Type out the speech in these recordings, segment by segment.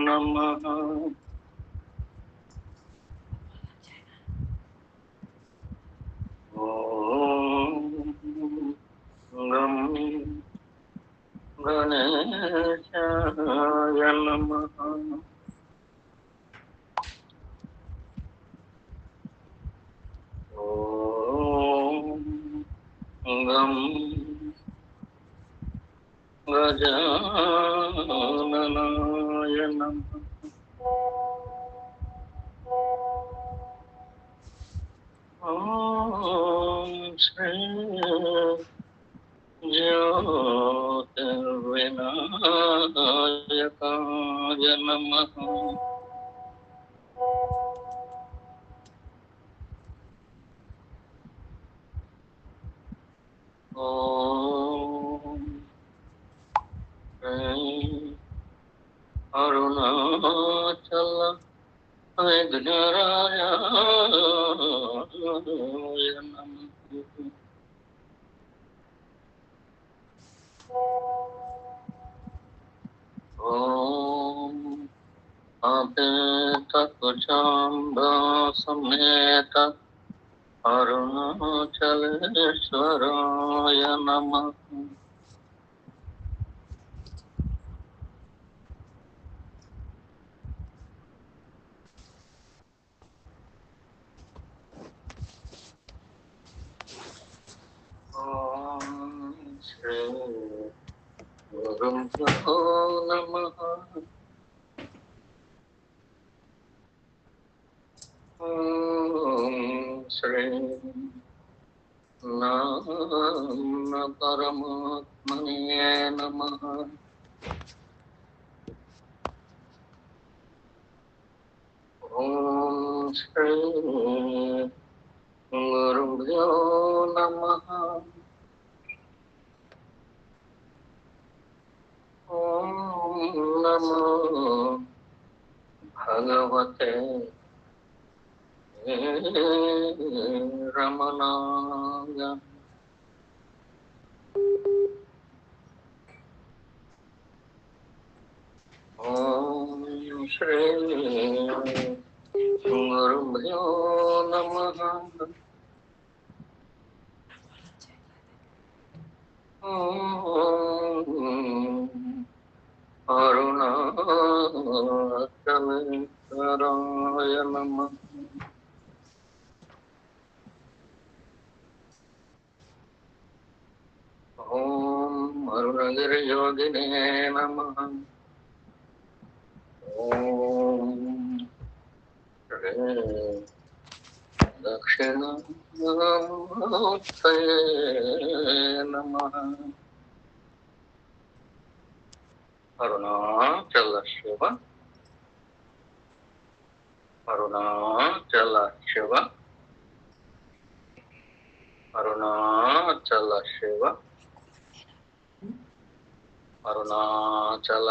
नमः ॐ गं गणेशाय नमः ॐ गं गजाननाय नमः ॐ श्री ज्योतिर्विनायकाय नमः ॐ अरुणाचल विघ्नरायाय नमः ॐ अपेतकुचाम्बसमेत अरुणाचलेश्वराय नमः ॐ श्री गुरुभ्यो नमः ॐ श्री नारायण परमात्मने नमः ॐ श्री गुरुभ्यो नमः ॐ नमो भगवते रमणाय ॐ श्री गुरुभ्यो नमः अरुणाचलेश्वराय नमः ॐ अरुणगिरियोगिने नमः ॐ दक्षिणामूर्तये नमः अरुणाचल शिव अरुणाचल शिव अरुणाचल शिव अरुणाचल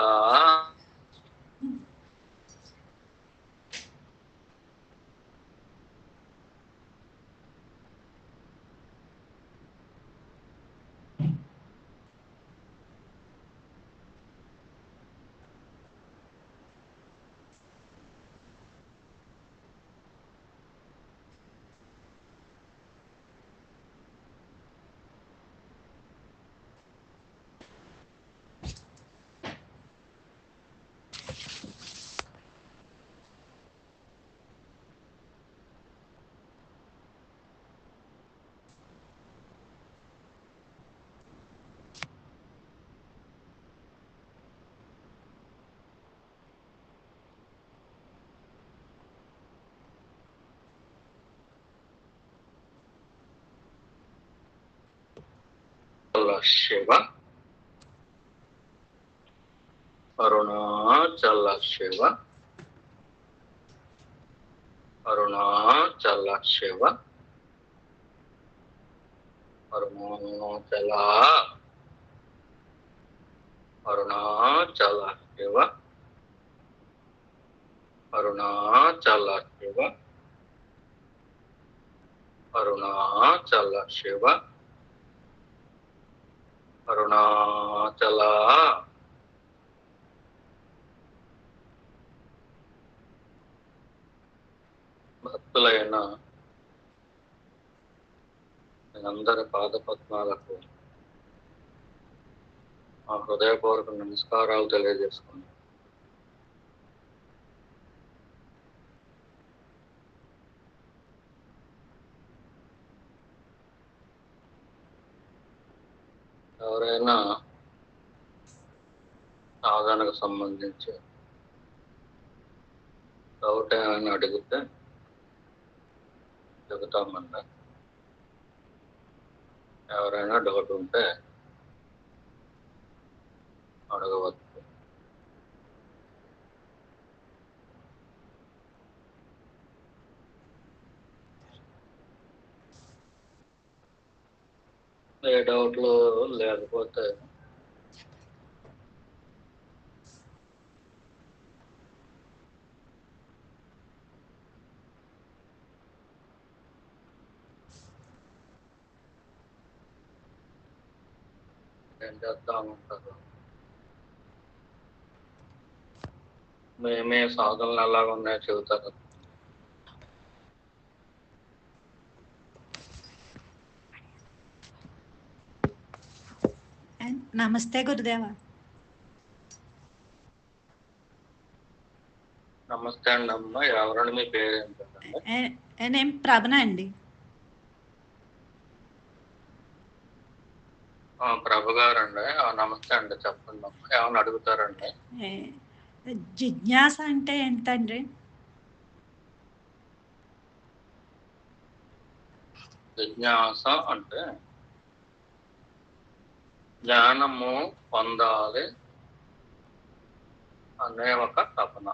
शिव अरुणाचल शिव अरुणाचल शिव अरुणाचल अरुणाचल शिव अरुणाचल शिव अरुणाचल शिव अरुणाचल అరుణాచల భక్తులైన అందరి పాదపద్మాలకు మా హృదయపూర్వక నమస్కారాలు తెలియజేసుకున్నాం. ఎవరైనా సాధనకు సంబంధించి డౌట్ ఏమైనా అడిగితే చెబుతామన్నా. ఎవరైనా డౌట్ ఉంటే అడగవచ్చు. ఏ డౌట్లు లేకపోతే ఏం చేద్దామంటారు? మేమే సాధనలు ఎలాగ ఉన్నాయో చెబుతారు. నమస్తే గురుదేవ. నమస్తే అండి అమ్మ. ఎవరండి, మీ పేరు ఏంటండి? నేను ప్రభన అండి. ప్రభు గారండి. నమస్తే అండి, చెప్పండి అమ్మ. ఏమైనా అడుగుతారండి? జిజ్ఞాస అంటే ఏంటండి? జిజ్ఞాస అంటే జ్ఞానము పొందాలి అనే ఒక తపన.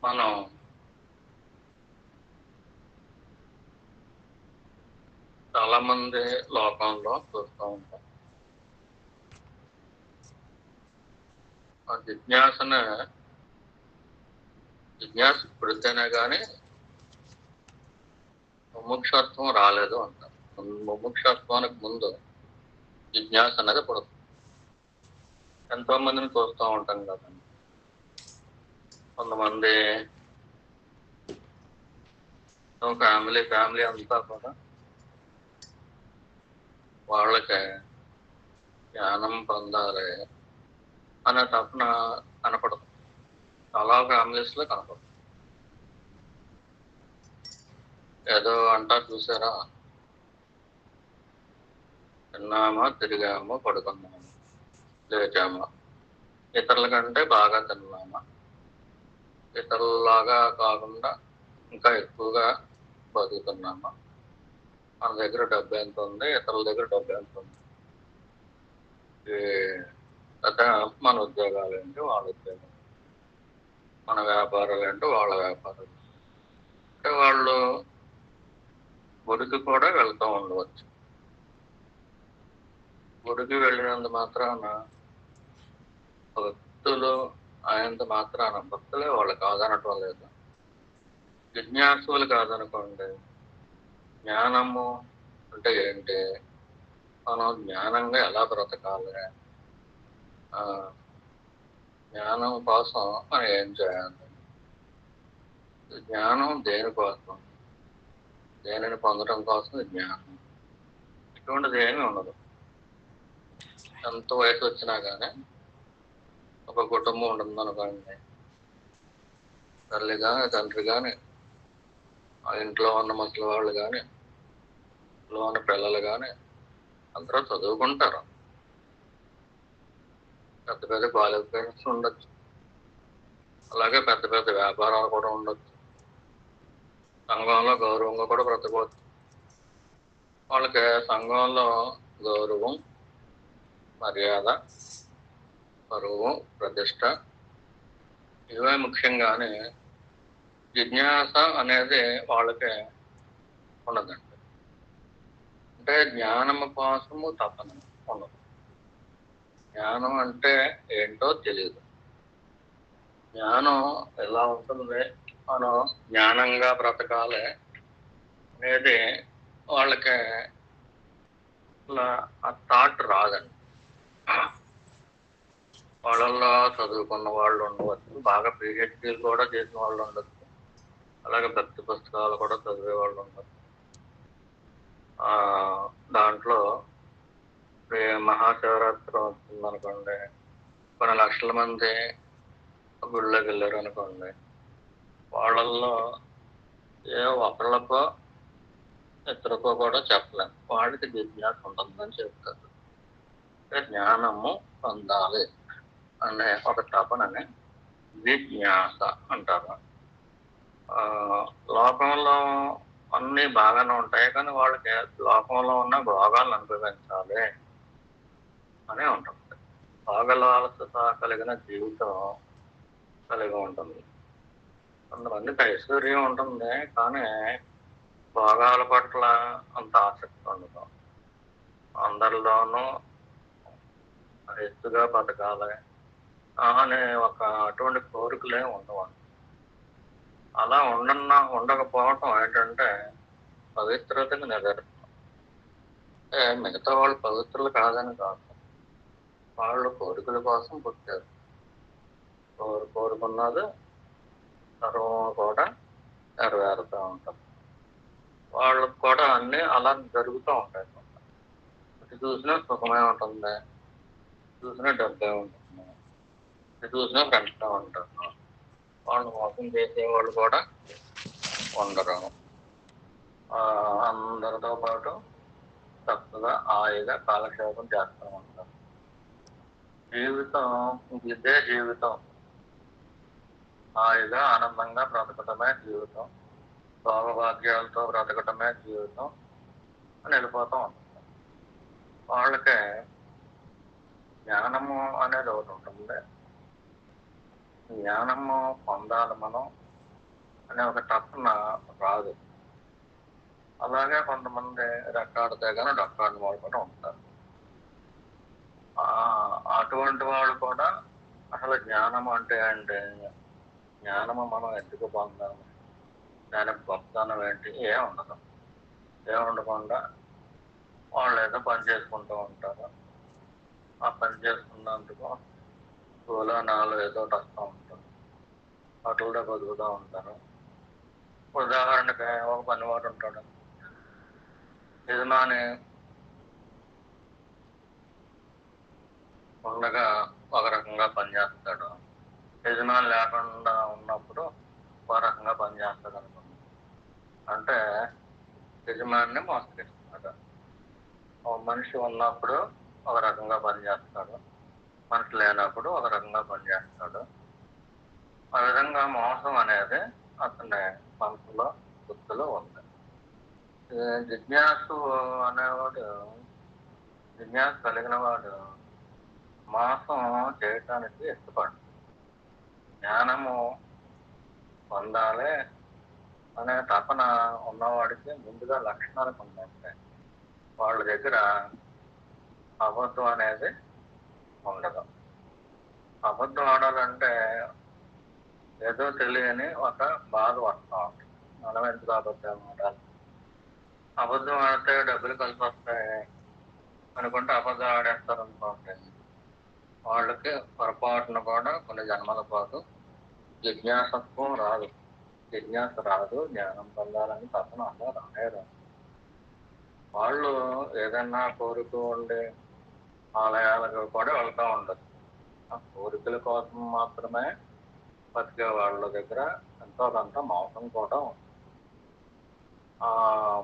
మనం చాలా మంది లోకంలో చూస్తూ ఉంటాం. ఆ జిజ్ఞాస పుడితేనే కానీ ముముక్షత్వం రాలేదు అంటారు. ముముక్షత్వానికి ముందు జిజ్ఞాస అనేది పుడుతుంది. ఎంతో మందిని చూస్తూ ఉంటాం కదండి. కొంతమంది ఫ్యామిలీ అంతా కూడా వాళ్ళకి జ్ఞానం పొందాలి అనే తపన కనపడదు. చాలా ఫ్యామిలీస్ లో కనపడదు. ఏదో అంటారు చూసారా, తిన్నామా, తిరిగామా, పడుకున్నామా, లేచామా, ఇతరుల కంటే బాగా తిన్నామా, ఇతరులలాగా కాకుండా ఇంకా ఎక్కువగా బతుకుతున్నామా, మన దగ్గర డబ్బు ఎంత ఉంది, ఇతరుల దగ్గర డబ్బు ఎంత ఉంది, అయితే మన ఉద్యోగాలు ఏంటి, వాళ్ళ ఉద్యోగాలు, మన వ్యాపారాలు ఏంటి, వాళ్ళ వ్యాపారాలు. అంటే వాళ్ళు గుడికి కూడా వెళ్తూ ఉండవచ్చు. గుడికి వెళ్ళినంత మాత్రాన భక్తులు అయినంత మాత్రాన భక్తులే వాళ్ళు కాదనటం లేదు. జిజ్ఞాసులు కాదనుకోండి. జ్ఞానము అంటే ఏంటి, మనం జ్ఞానంగా ఎలా బ్రతకాలి, జ్ఞానం కోసం మనం ఏం చేయాలి, జ్ఞానం దేనికోసం, దేనిని పొందడం కోసం జ్ఞానం. ఇటువంటిది ఏమీ ఉండదు. ఎంత వయసు వచ్చినా కానీ ఒక కుటుంబం ఉంటుంది అనుకోండి. తల్లి కానీ తండ్రి కానీ, ఆ ఇంట్లో ఉన్న ముసలి వాళ్ళు కానీ, ఇంట్లో ఉన్న పిల్లలు కానీ అందరూ చదువుకుంటారు. పెద్ద పెద్ద క్వాలిఫికేషన్స్ ఉండొచ్చు. అలాగే పెద్ద పెద్ద వ్యాపారాలు కూడా ఉండొచ్చు. సంఘంలో గౌరవంగా కూడా బ్రతకవచ్చు. వాళ్ళకి సంఘంలో గౌరవం, మర్యాద, పరువు, ప్రతిష్ట ఇవే ముఖ్యంగానే జిజ్ఞాస అనేది వాళ్ళకి ఉండదండి. అంటే జ్ఞానము కోసము తపన ఉండదు. జ్ఞానం అంటే ఏంటో తెలియదు. జ్ఞానం ఎలా ఉంటుంది, మనం జ్ఞానంగా బ్రతకాలి అనేది వాళ్ళకి ఆ థాట్ రాదండి. చదువుకున్న వాళ్ళు ఉండవచ్చు, బాగా పిహెచ్డీలు కూడా చేసిన వాళ్ళు ఉండొచ్చు, అలాగే భక్తి పుస్తకాలు కూడా చదివే వాళ్ళు ఉండొచ్చు. దాంట్లో మహాశివరాత్రి వస్తుందనుకోండి, కొన్ని లక్షల మంది గుళ్ళోకి వెళ్ళారు అనుకోండి, వాళ్ళల్లో ఏ ఒకళ్ళకో ఇద్దరికో కూడా చెప్పలేం, వాడికి జిజ్ఞాస ఉంటుందని చెప్తారు. జ్ఞానము పొందాలి అనే ఒక తపనని జిజ్ఞాస అంటారు. లోకంలో అన్నీ బాగానే ఉంటాయి, కానీ వాళ్ళకి లోకంలో ఉన్న భోగాలను అనుభవించాలి అని ఉంటుంది. భోగలాలసత కలిగిన జీవితం కలిగి ఉంటుంది. కొంతమందికి ఐశ్వర్యం ఉంటుంది, కానీ భోగాల పట్ల అంత ఆసక్తి ఉండదు. అందరిలోనూ ఎత్తుగా బతకాలి అనే అటువంటి కోరికలే ఉండవు. అలా ఉండకపోవటం ఏంటంటే పవిత్రతకు నిదర్శనం. మిగతా వాళ్ళు పవిత్రులు కాదని కాదు, వాళ్ళు కోరికల కోసం పుట్టారు. కోరుకున్నది సర్వం కూడా నెరవేరుతూ ఉంటారు. వాళ్ళకు కూడా అన్నీ అలా జరుగుతూ ఉంటాయి. ఇటు చూసినా సుఖమే ఉంటుంది, చూసినా డబ్బే ఉంటుంది, ఇటు చూసినా ఫ్రెండ్స్గా ఉంటారు. వాళ్ళు మోసం చేసేవాళ్ళు కూడా ఉండరు. అందరితో పాటు చక్కగా హాయిగా కాలక్షేపం చేస్తూ ఉంటారు. జీవితం ఇదే జీవితం, హాయిగా ఆనందంగా బ్రతకటమే జీవితం, భోగభాగ్యాలతో బ్రతకటమే జీవితం అని వెళ్ళిపోతూ ఉంటుంది. వాళ్ళకి జ్ఞానము అనేది ఒకటి ఉంటుంది. జ్ఞానము పొందాలి మనం అనే ఒక తపన రాదు. అలాగే కొంతమంది రెక్కాడితే కానీ డొక్కాడిన వాళ్ళు కూడా ఉంటారు. అటువంటి వాళ్ళు కూడా అసలు జ్ఞానం అంటే జ్ఞానము మనం ఎందుకు పొందాలి, దానికి గొప్పతనం ఏంటి, ఏముండకుండా వాళ్ళు ఏదో పని చేసుకుంటూ ఉంటారు. ఆ పని చేసుకున్నందుకు నాలో ఏదో వస్తూ ఉంటుంది, వాటిలో బతుకుతూ ఉంటారు. ఉదాహరణకి ఒక పనివాడు ఉంటాడు, యజమాని ఉండగా ఒక రకంగా పనిచేస్తాడు, యజమాని లేకుండా ఉన్నప్పుడు ఒక రకంగా పనిచేస్తాడు అనుకోండి. అంటే యజమానిని మోసగిస్తున్నాడు. మనిషి ఉన్నప్పుడు ఒక రకంగా పనిచేస్తాడు, మనిషి లేనప్పుడు ఒక రకంగా పనిచేస్తాడు. ఆ విధంగా మోసం అనేది అతని మనసులో బుద్ధిలో ఉంది. జిజ్ఞాసు అనేవాడు, జిజ్ఞాస కలిగిన వాడు మోసం చేయటానికి ఇష్టపడు. జ్ఞానము పొందాలి అనే తపన ఉన్నవాడికి ముందుగా లక్షణాలు కొన్ని ఉంటాయి. వాళ్ళ దగ్గర అబద్ధం అనేది ఉండదు. అబద్ధం ఆడాలంటే ఏదో తెలియని ఒక బాధ వస్తూ ఉంటుంది. మనం ఎందుకు అబద్ధం ఆడాలి, అబద్ధం ఆడితే డబ్బులు కలిసి వస్తాయి అనుకుంటే అబద్ధం ఆడేస్తారు అనుకోండి. వాళ్ళకి పొరపాటున కూడా కొన్ని జన్మల పాటు జిజ్ఞాసత్వం రాదు, జిజ్ఞాస రాదు, జ్ఞానం పొందాలని తపన అలా రాయరు. వాళ్ళు ఏదన్నా కోరుతూ ఉండే ఆలయాలకు కూడా వెళ్తూ ఉండదు. ఆ కోరికల కోసం మాత్రమే బతికే వాళ్ళ దగ్గర ఎంతో కొంత మోసం కూడా ఉంది. ఆ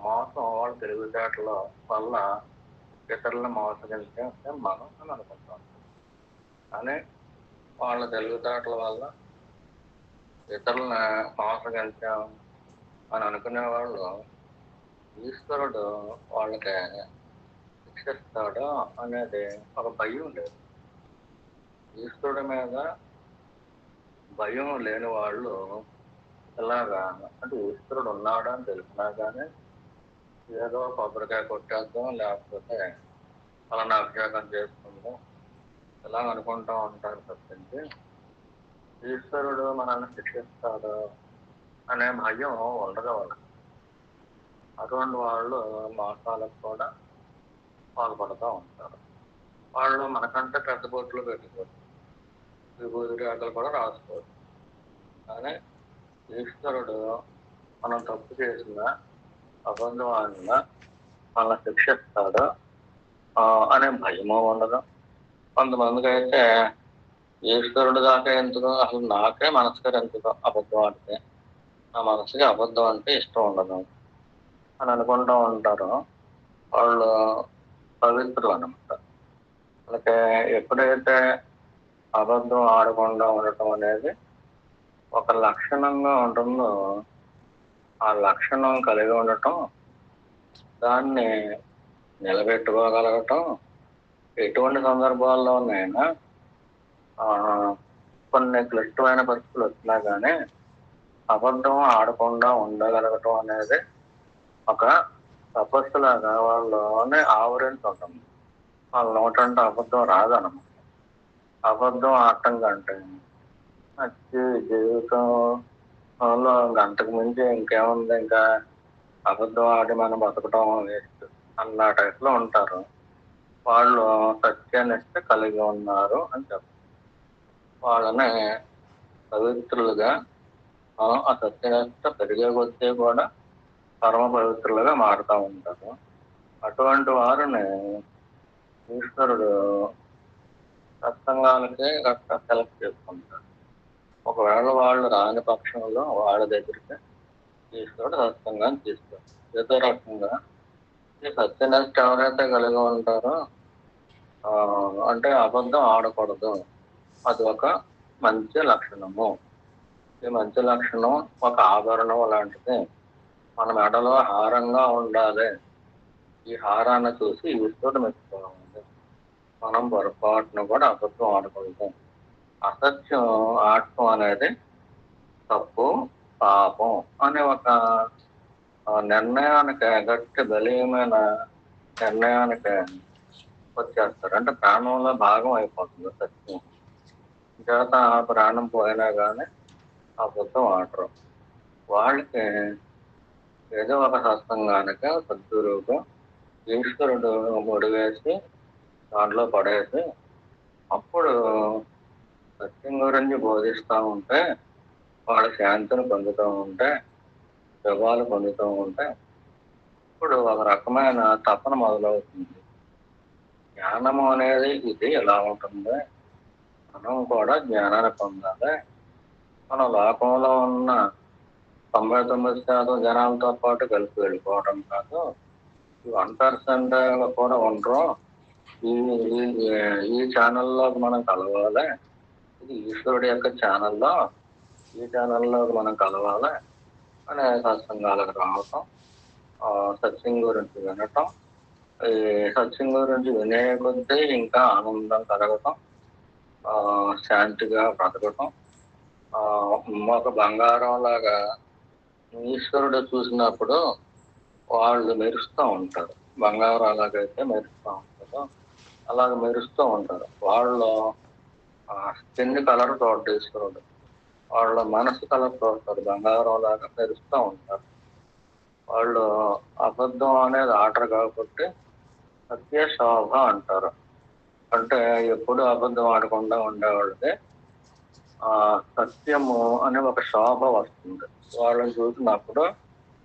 మోసం వాళ్ళ తెలివితేటల వల్ల ఇతరులను మోసగించే మనం అని అనుకుంటాం. కానీ వాళ్ళ తెలివితేటల వల్ల ఇతరులను మోసగించాం అని అనుకునే వాళ్ళు ఈశ్వరుడు వాళ్ళకి శిక్షిస్తాడు అనేది ఒక భయం లేదు. ఈశ్వరుడి మీద భయం లేని వాళ్ళు ఇలాగా, అంటే ఈశ్వరుడు ఉన్నాడు అని తెలిసినా కానీ ఏదో కొబ్బరికాయ కొట్టేద్దాం, లేకపోతే అలానే అభిషేకం చేసుకుందాం ఇలా అనుకుంటూ ఉంటారు తప్పించి ఈశ్వరుడు మనల్ని శిక్షిస్తాడు అనే భయం ఉండదు వాళ్ళకి. అటువంటి వాళ్ళు మోసాలకు కూడా పాల్పడుతూ ఉంటారు. వాళ్ళు మనకంటే పెద్ద బొట్లు పెట్టుకోరు. విభూతి రేఖలు కూడా రాసుకోవచ్చు. కానీ ఈశ్వరుడు మనం తప్పు చేసిన అబద్ధం ఆడినా మన శిక్షిస్తాడు అనే భయము ఉండదు. కొంతమందికి అయితే ఈశ్వరుడు దాకా ఎందుకు, అసలు నాకే మనసుకి ఎందుకు అబద్ధం ఆడితే, నా మనసుకి అబద్ధం అంటే ఇష్టం ఉండదు అని అనుకుంటూ ఉంటారు. వాళ్ళు పవిత్రులు అనమాట. వాళ్ళకి ఎప్పుడైతే అబద్ధం ఆడకుండా ఉండటం అనేది ఒక లక్షణంగా ఉంటుందో, ఆ లక్షణం కలిగి ఉండటం, దాన్ని నిలబెట్టుకోగలగటం, ఎటువంటి సందర్భాల్లోనైనా కొన్ని క్లిష్టమైన పరిస్థితులు వచ్చినా కానీ అబద్ధం ఆడకుండా ఉండగలగటం అనేది ఒక తపస్సులాగా వాళ్ళలోనే ఆవరించి ఉంటుంది. వాళ్ళ నోటంటే అబద్ధం రాదనమాట. అబద్ధం ఆడటం కంటే నచ్చి జీవితంలో గంటకు మించి ఇంకేముంది, ఇంకా అబద్ధం ఆడి మనం బతకటం వేస్ట్ అన్న టైప్లో ఉంటారు. వాళ్ళు సత్యనిష్ట కలిగి ఉన్నారు అని చెప్తారు. వాళ్ళని పవిత్రులుగా, ఆ సత్యనిష్ట పెరిగే కొద్దీ కూడా పరమ పవిత్రులుగా మారుతూ ఉంటారు. అటువంటి వారిని ఈశ్వరుడు సత్సంగాలకే గట్రా సెలెక్ట్ చేసుకుంటాడు. ఒకవేళ వాళ్ళు రాని పక్షంలో వాళ్ళ దగ్గరికి ఈశ్వరుడు సత్సంగాన్ని తీస్తారు. ఏదో రకంగా ఈ సత్యనిష్ట ఎవరైతే కలిగి ఉంటారో అంటే అబద్ధం ఆడకూడదు, అది ఒక మంచి లక్షణము. ఈ మంచి లక్షణం ఒక ఆభరణం లాంటిది. మన మెడలో హారంగా ఉండాలి. ఈ హారాన్ని చూసి ఈశ్వరుడు మెచ్చుకోవాలి. మనం పొరపాటును కూడా అబద్ధం ఆడకూడదు. అసత్యం ఆడటం అనేది తప్పు, పాపం అనే ఒక నిర్ణయానికి, గట్టి బలీయమైన నిర్ణయానికి వచ్చేస్తారు. అంటే ప్రాణంలో భాగం అయిపోతుంది సత్యం. చేత ప్రాణం పోయినా కానీ అబద్ధం ఆడరు. వాళ్ళకి ఏదో ఒక సత్సంగానికి సద్గురువుకు ఈశ్వరుడు ముడివేసి దాంట్లో పడేసి అప్పుడు సత్యం గురించి బోధిస్తూ ఉంటే, వాళ్ళ శాంతిని పొందుతూ ఉంటే, శుభాలు పొందుతూ ఉంటే, ఇప్పుడు ఒక రకమైన తపన మొదలవుతుంది. జ్ఞానము అనేది ఇది ఎలా ఉంటుంది, మనం కూడా జ్ఞానాన్ని పొందాలి. మన లోకంలో ఉన్న 99% జనాలతో పాటు కలిసి వెళ్ళిపోవడం కాదు, 1% కూడా ఉండరు. ఈ ఛానల్లో మనం కలవాలి, ఇది ఈశ్వరుడి యొక్క ఛానల్లో, ఈ ఛానల్లో మనం కలవాలి అనే సత్సంగాలకు రావటం, సత్యం గురించి వినటం, ఈ సత్యం గురించి వినే కొద్దీ ఇంకా ఆనందం కలగటం, శాంతిగా బ్రతకటం, ఒక బంగారం లాగా ఈశ్వరుడు చూసినప్పుడు వాళ్ళు మెరుస్తూ ఉంటారు. బంగారం అలాగైతే మెరుస్తూ ఉంటారు, అలాగ మెరుస్తూ ఉంటారు. వాళ్ళు స్కిన్ కలర్ చూడడు ఈశ్వరుడు, వాళ్ళ మనసు కలర్ చూస్తారు. బంగారం లాగా మెరుస్తూ ఉంటారు. వాళ్ళు అబద్ధం అనేది ఆటరు కాబట్టి సత్య శోభ అంటారు. అంటే ఎప్పుడు అబద్ధం ఆడకుండా ఉండేవాళ్ళకి సత్యము అనే ఒక శోభ వస్తుంది. వాళ్ళని చూసినప్పుడు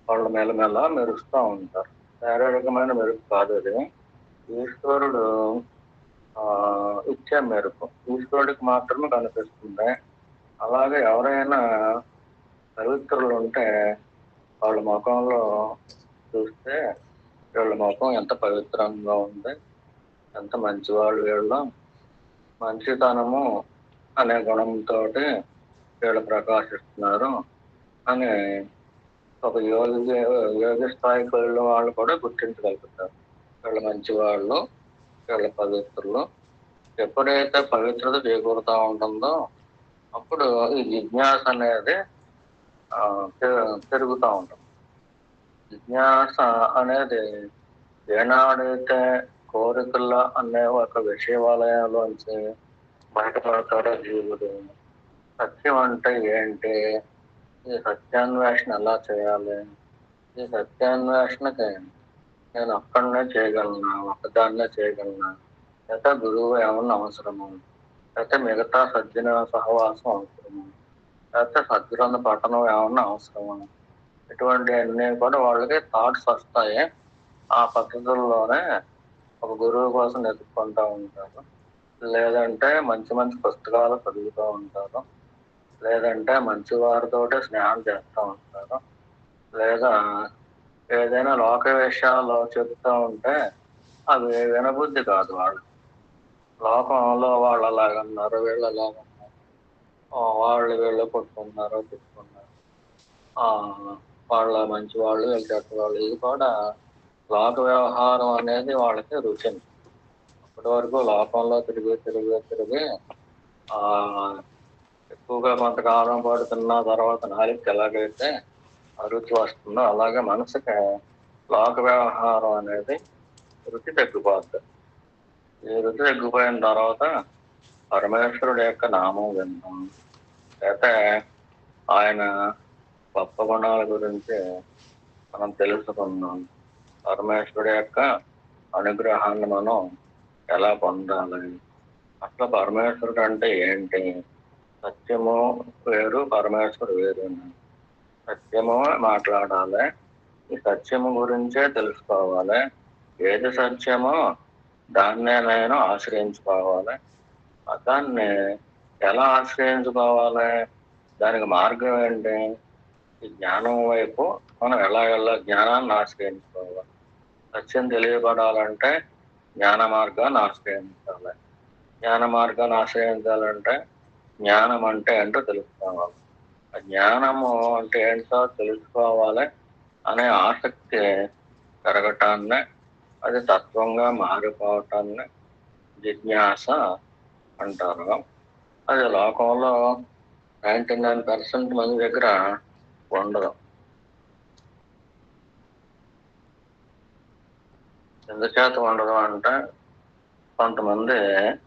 వాళ్ళు మెల్లమెల్ల మెరుస్తూ ఉంటారు. శారీరకమైన మెరుపు కాదు అది, ఈశ్వరుడు ఇచ్చే మెరుపు ఈశ్వరుడికి మాత్రమే కనిపిస్తుంది. అలాగే ఎవరైనా పవిత్రులు ఉంటే వాళ్ళ ముఖంలో చూస్తే వీళ్ళ ముఖం ఎంత పవిత్రంగా ఉంది, ఎంత మంచివాళ్ళు, వీళ్ళు మంచితనము అనే గుణంతో వీళ్ళు ప్రకాశిస్తున్నారు అని ఒక యోగి స్థాయికి వెళ్ళిన వాళ్ళు కూడా గుర్తించగలుగుతారు. వీళ్ళు మంచివాళ్ళు, వీళ్ళ పవిత్రులు. ఎప్పుడైతే పవిత్రత చేకూరుతూ ఉంటుందో అప్పుడు ఈ జిజ్ఞాస అనేది పెరుగుతూ ఉంటుంది. జిజ్ఞాస అనేది ఏనాడైతే కోరికల అనే ఒక విషయవాలయంలోంచి బయటపడతాడో జీవుడు, సత్యం అంటే ఏంటి, ఈ సత్యాన్వేషణ ఎలా చేయాలి, ఈ సత్యాన్వేషణకి నేను ఒక్కడనే చేయగలనా, ఒక్కదాన్నే చేయగలనా, లేదా గురువు ఏమన్నా అవసరము, అయితే మిగతా సజ్జన సహవాసం అవసరమా, లేకపోతే సద్గ్రంథ పఠనం ఏమన్నా అవసరమా, ఇటువంటి అన్ని కూడా వాళ్ళకి థాట్స్ వస్తాయి. ఆ పద్ధతుల్లోనే ఒక గురువు కోసం వెతుక్కుంటూ ఉంటారు. లేదంటే మంచి మంచి పుస్తకాలు చదువుతూ ఉంటారు. లేదంటే మంచి వారితోటి స్నేహం చేస్తూ ఉంటారు. లేదా ఏదైనా లోక విషయాలు చెప్తూ ఉంటే అవి వినబుద్ధి కాదు. వాళ్ళు లోకంలో వాళ్ళు అలాగన్నారు, వీళ్ళు అలాగన్నారు, వాళ్ళు వీళ్ళు కొట్టుకున్నారు, తిట్టుకున్నారు, ఆ వాళ్ళ మంచి వాళ్ళు, వీళ్ళు చెడ్డ వాళ్ళు. ఇది కూడా లోక వ్యవహారం అనేది వాళ్ళకి రుచింది. అప్పటి వరకు లోకంలో తిరిగి తిరిగి తిరిగి ఆ ఎక్కువగా కొంతకాలం పాటు తిన్న తర్వాత నాలుగుకి ఎలాగైతే రుచి వస్తుందో అలాగే మనసుకి లోక వ్యవహారం అనేది రుచి తగ్గిపోద్ది. ఈ రుచి తగ్గిపోయిన తర్వాత పరమేశ్వరుడు యొక్క నామం విందాం, అయితే ఆయన గొప్ప గుణాల గురించి మనం తెలుసుకుందాం. పరమేశ్వరుడు యొక్క అనుగ్రహాన్ని మనం ఎలా పొందాలి, అసలు పరమేశ్వరుడు అంటే ఏంటి, సత్యము వేరు, పరమేశ్వరుడు వేరు. సత్యము మాట్లాడాలి, ఈ సత్యము గురించే తెలుసుకోవాలి. ఏది సత్యమో దాన్నే నేను ఆశ్రయించుకోవాలి. దాన్ని ఎలా ఆశ్రయించుకోవాలి, దానికి మార్గం ఏంటి, ఈ జ్ఞానం వైపు మనం ఎలా జ్ఞానాన్ని ఆశ్రయించుకోవాలి. సత్యం తెలియబడాలంటే జ్ఞాన మార్గాన్ని ఆశ్రయించాలి. జ్ఞాన మార్గాన్ని ఆశ్రయించాలంటే జ్ఞానం అంటే ఏంటో తెలుసుకోవాలి. ఆ జ్ఞానము అంటే ఏంటో తెలుసుకోవాలి అనే ఆసక్తి పెరగటాన్ని, అది తత్వంగా మారిపోవటాన్ని జిజ్ఞాస అంటారు. అది లోకంలో 99% మంది దగ్గర ఉండదు. ఎందుచేత ఉండదు అంటే కొంతమంది,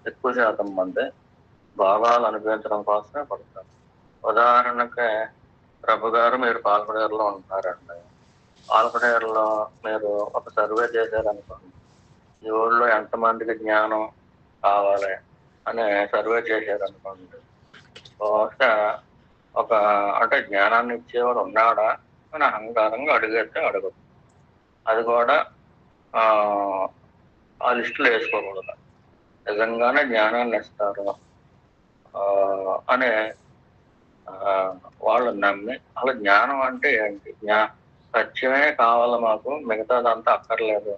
ఎక్కువ శాతం మంది భావాలు అనిపించడం కోసమే పడతారు. ఉదాహరణకి ప్రభు గారు మీరు పాల్పడేరులో ఉంటారండి. పాల్పడేరులో మీరు ఒక సర్వే చేశారనుకోండి, ఈ ఊళ్ళో ఎంతమందికి జ్ఞానం కావాలి అనే సర్వే చేశారనుకోండి, బహుశా ఒక అంటే జ్ఞానాన్ని ఇచ్చేవాడు ఉన్నాడా అని అహంకారంగా అడిగితే అడగదు. అది కూడా ఆ లిస్టులో వేసుకోకూడదు. నిజంగానే జ్ఞానాన్ని ఇస్తారు అనే వాళ్ళు నమ్మి, అలా జ్ఞానం అంటే ఏంటి, సత్యమే కావాలి మాకు, మిగతాదంతా అక్కర్లేదు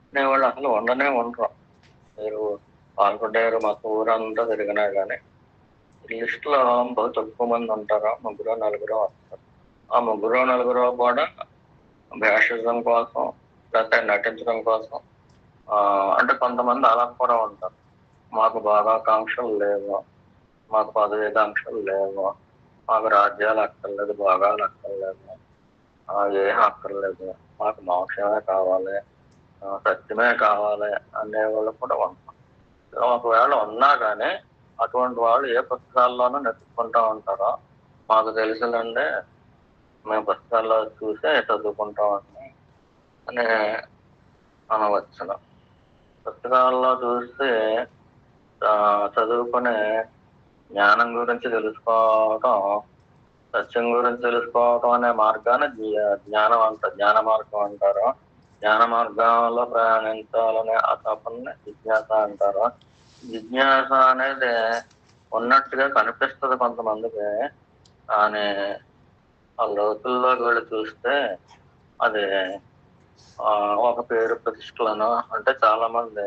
అనే వాళ్ళు అసలు ఉండనే ఉండరు. మీరు పాల్గొంటారు, మాకు ఊరంతా తిరిగినా కానీ లిస్టులో బహు తక్కువ మంది ఉంటారు, ముగ్గురు నలుగురు వస్తారు. ఆ ముగ్గురు నలుగురు కూడా భేషజం కోసం లేకపోతే నటించడం కోసం, అంటే కొంతమంది అలా కూడా ఉంటారు. మాకు భాగాకాంక్షలు లేవు, మాకు పదవీకాంక్షలు లేవు, మాకు రాజ్యాలు అక్కర్లేదు, భోగాలు అక్కర్లేదు, ఏం అక్కర్లేదు, మాకు మోక్షమే కావాలి, సత్యమే కావాలి అనేవాళ్ళు కూడా ఉంటారు. ఒకవేళ ఉన్నా కానీ అటువంటి వాళ్ళు ఏ పుస్తకాల్లోనూ నెట్టుకుంటూ ఉంటారో, మాకు తెలుసులండి, మేము పుస్తకాల్లో చూసే చదువుకుంటా ఉంటాం అని అనవచ్చును. పుస్తకాల్లో చూస్తే చదువుకునే జ్ఞానం గురించి తెలుసుకోవటం, సత్యం గురించి తెలుసుకోవటం అనే మార్గాన్ని జ్ఞాన మార్గం అంటారు. జ్ఞాన మార్గంలో ప్రయాణించాలనే ఆ తపన్ని జిజ్ఞాస అంటారు. జిజ్ఞాస అనేది ఉన్నట్టుగా కనిపిస్తుంది కొంతమందికి, కానీ ఆ లోతుల్లోకి వెళ్ళి చూస్తే అది ఒక పేరు ప్రతిష్టలను, అంటే చాలా మంది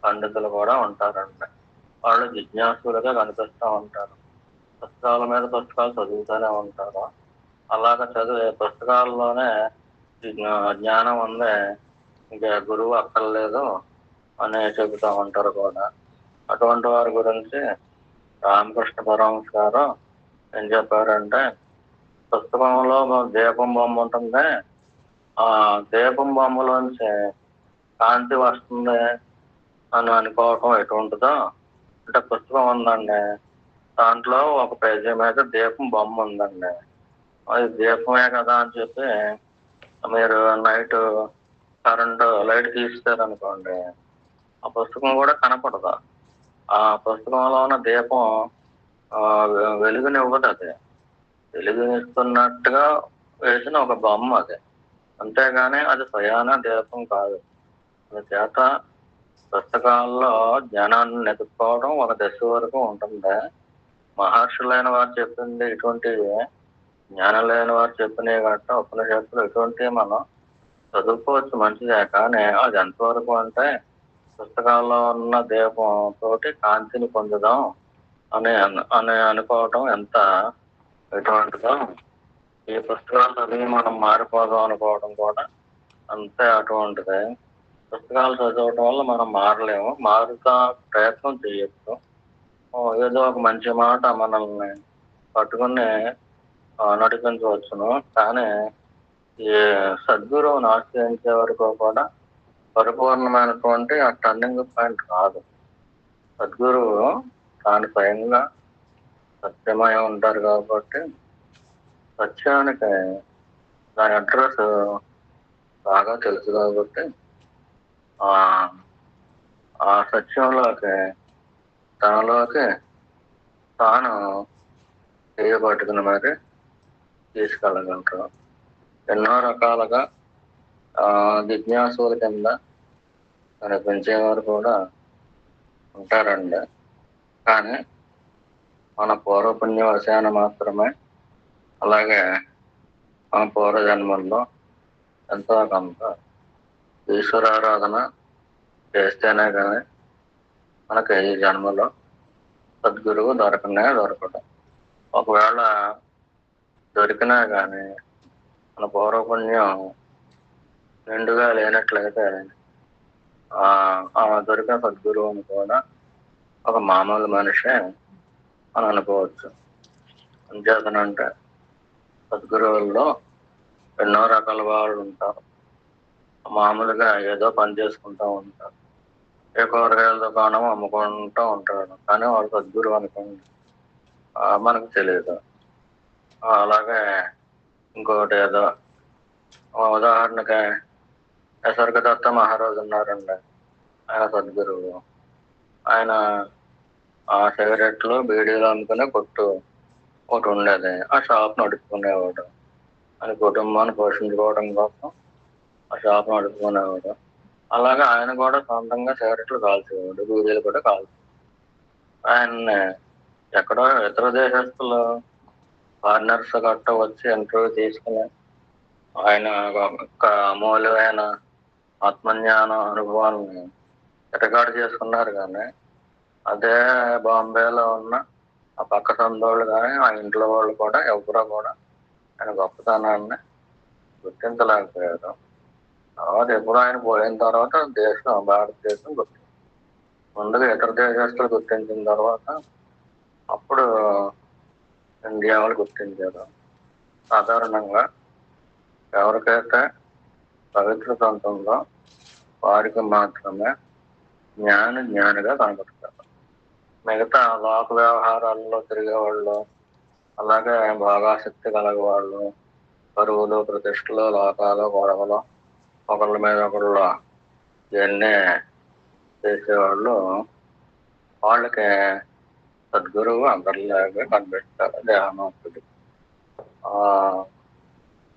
పండితులు కూడా ఉంటారండి. వాళ్ళు జిజ్ఞాసులుగా కనిపిస్తూ ఉంటారు. పుస్తకాల మీద పుస్తకాలు చదువుతూనే ఉంటారు. అలాగ చదివే పుస్తకాల్లోనే జ్ఞానం ఉంది, ఇంకా గురువు అక్కర్లేదు అని చెబుతూ ఉంటారు కూడా. అటువంటి వారి గురించి రామకృష్ణ పరమహంస గారు ఏం చెప్పారంటే, పుస్తకంలో దీపం బొమ్మ ఉంటుంది, ఆ దీపం బొమ్మలోంచి కాంతి వస్తుంది అని అనుకోవటం ఎటువంటిదో, అంటే పుస్తకం ఉందండి, దాంట్లో ఒక పేజీ మీద దీపం బొమ్మ ఉందండి, అది దీపమే కదా అని చెప్పి మీరు నైట్ కరెంటు లైట్ తీస్తారనుకోండి, ఆ పుస్తకం కూడా కనపడదు. ఆ పుస్తకంలో ఉన్న దీపం వెలుగునివ్వదు. అది వెలుగునిస్తున్నట్టుగా వేసిన ఒక బొమ్మ అది, అంతేగాని అది స్వయాన దీపం కాదు. అందుచేత పుస్తకాల్లో జ్ఞానాన్ని వెతుక్కోవడం ఒక దశ వరకు ఉంటుంది. మహర్షులైన వారు చెప్పింది ఇటువంటివి, జ్ఞానం లేని వారు చెప్పినవి గట్ట ఉపనిషత్తులు ఇటువంటివి మనం చదువుకోవచ్చు, మంచిదే. కానీ అది ఎంతవరకు అంటే పుస్తకాల్లో ఉన్న దీపం తోటి కాంతిని పొందుదాం అని అనుకోవటం ఎంత ఎటువంటిదో, ఈ పుస్తకాలు చదివి మనం మారిపోదాం అనుకోవడం కూడా అంతే అటువంటిదే. పుస్తకాలు చదవటం వల్ల మనం మారలేము, మారుతా ప్రయత్నం చేయొచ్చు. ఏదో ఒక మంచి మాట మనల్ని పట్టుకుని నడిపించవచ్చును. కానీ ఈ సద్గురువును ఆశ్రయించే వరకు కూడా పరిపూర్ణమైనటువంటి ఆ టర్నింగ్ పాయింట్ రాదు. సద్గురువు తాను స్వయంగా సత్యమై ఉంటారు కాబట్టి సత్యానికి దాని అడ్రస్ బాగా తెలుసు కాబట్టి ఆ ఆ సత్యంలోకి తనలోకి తాను చేయబట్టుకుని మరి తీసుకెళ్ళగలరు. ఎన్నో రకాలుగా జిజ్ఞాసుల కింద కనిపించేవారు కూడా ఉంటారండి. కానీ మన పూర్వపుణ్యవశాన మాత్రమే, అలాగే మన పూర్వజన్మల్లో ఎంతో కొంత ఈశ్వరారాధన చేస్తేనే కానీ మనకి ఈ జన్మలో సద్గురువు దొరకడం. ఒకవేళ దొరికినా కానీ మన పూర్వపుణ్యం నిండుగా లేనట్లయితే ఆ దొరికిన సద్గురువుని కూడా ఒక మామూలు మనిషే అని అనుకోవచ్చు. అంచేతనంటే సద్గురువుల్లో ఎన్నో రకాల వాళ్ళు ఉంటారు. మామూలుగా ఏదో పని చేసుకుంటూ ఉంటారు, ఏ కూరగాయల దుకాణం అమ్ముకుంటూ ఉంటాడు, కానీ వాడు సద్గురువు అనుకోండి మనకు తెలియదు. అలాగే ఇంకొకటి ఏదో ఉదాహరణకి స్వర్గదత్త మహారాజు ఉన్నారండి, ఆయన సద్గురువు. ఆయన సిగరెట్లు బీడీలు అమ్ముకునే కొట్టు ఒకటి ఉండేది, ఆ షాప్ నడుపుకునేవాడు. ఆయన కుటుంబాన్ని పోషించుకోవడం కోసం ఆ షాప్ నడుపుకునేవాడు. అలాగే ఆయన కూడా సొంతంగా సిగరెట్లు కాల్చేవాడు, బీడీలు కూడా కాల్చేవాడు. ఆయన్ని ఎక్కడో ఇతర దేశస్తులు ఫారినర్స్ గట్ట వచ్చి ఇంటర్వ్యూ తీసుకుని ఆయన ఒక అమూల్యమైన ఆత్మజ్ఞాన అనుభవాన్ని రికార్డు చేసుకున్నారు. కానీ అదే బాంబేలో ఉన్న ఆ పక్క సందోళ్ళు కానీ ఆ ఇంట్లో వాళ్ళు కూడా ఎవరో కూడా ఆయన గొప్పతనాన్ని గుర్తించలేకపోయారు. తర్వాత ఎప్పుడు ఆయన పోయిన తర్వాత భారతదేశం గుర్తించింది. ముందుగా ఇతర దేశస్తులు గుర్తించిన తర్వాత అప్పుడు ఇండియా వాళ్ళు గుర్తించారు. సాధారణంగా ఎవరికైతే పవిత్రత ఉంటుందో వారికి మాత్రమే జ్ఞానిగా కనబడతారు. మిగతా లోక వ్యవహారాల్లో తిరిగేవాళ్ళు, అలాగే భోగాసక్తి కలగవాళ్ళు, పరువులు ప్రతిష్టలు, లోకాలు, గొడవలు, ఒకళ్ళ మీద ఒకళ్ళు ఇవన్నీ చేసేవాళ్ళు, వాళ్ళకి సద్గురువు అందరిలాగా కనిపిస్తారు, దేహమాత్రుడు.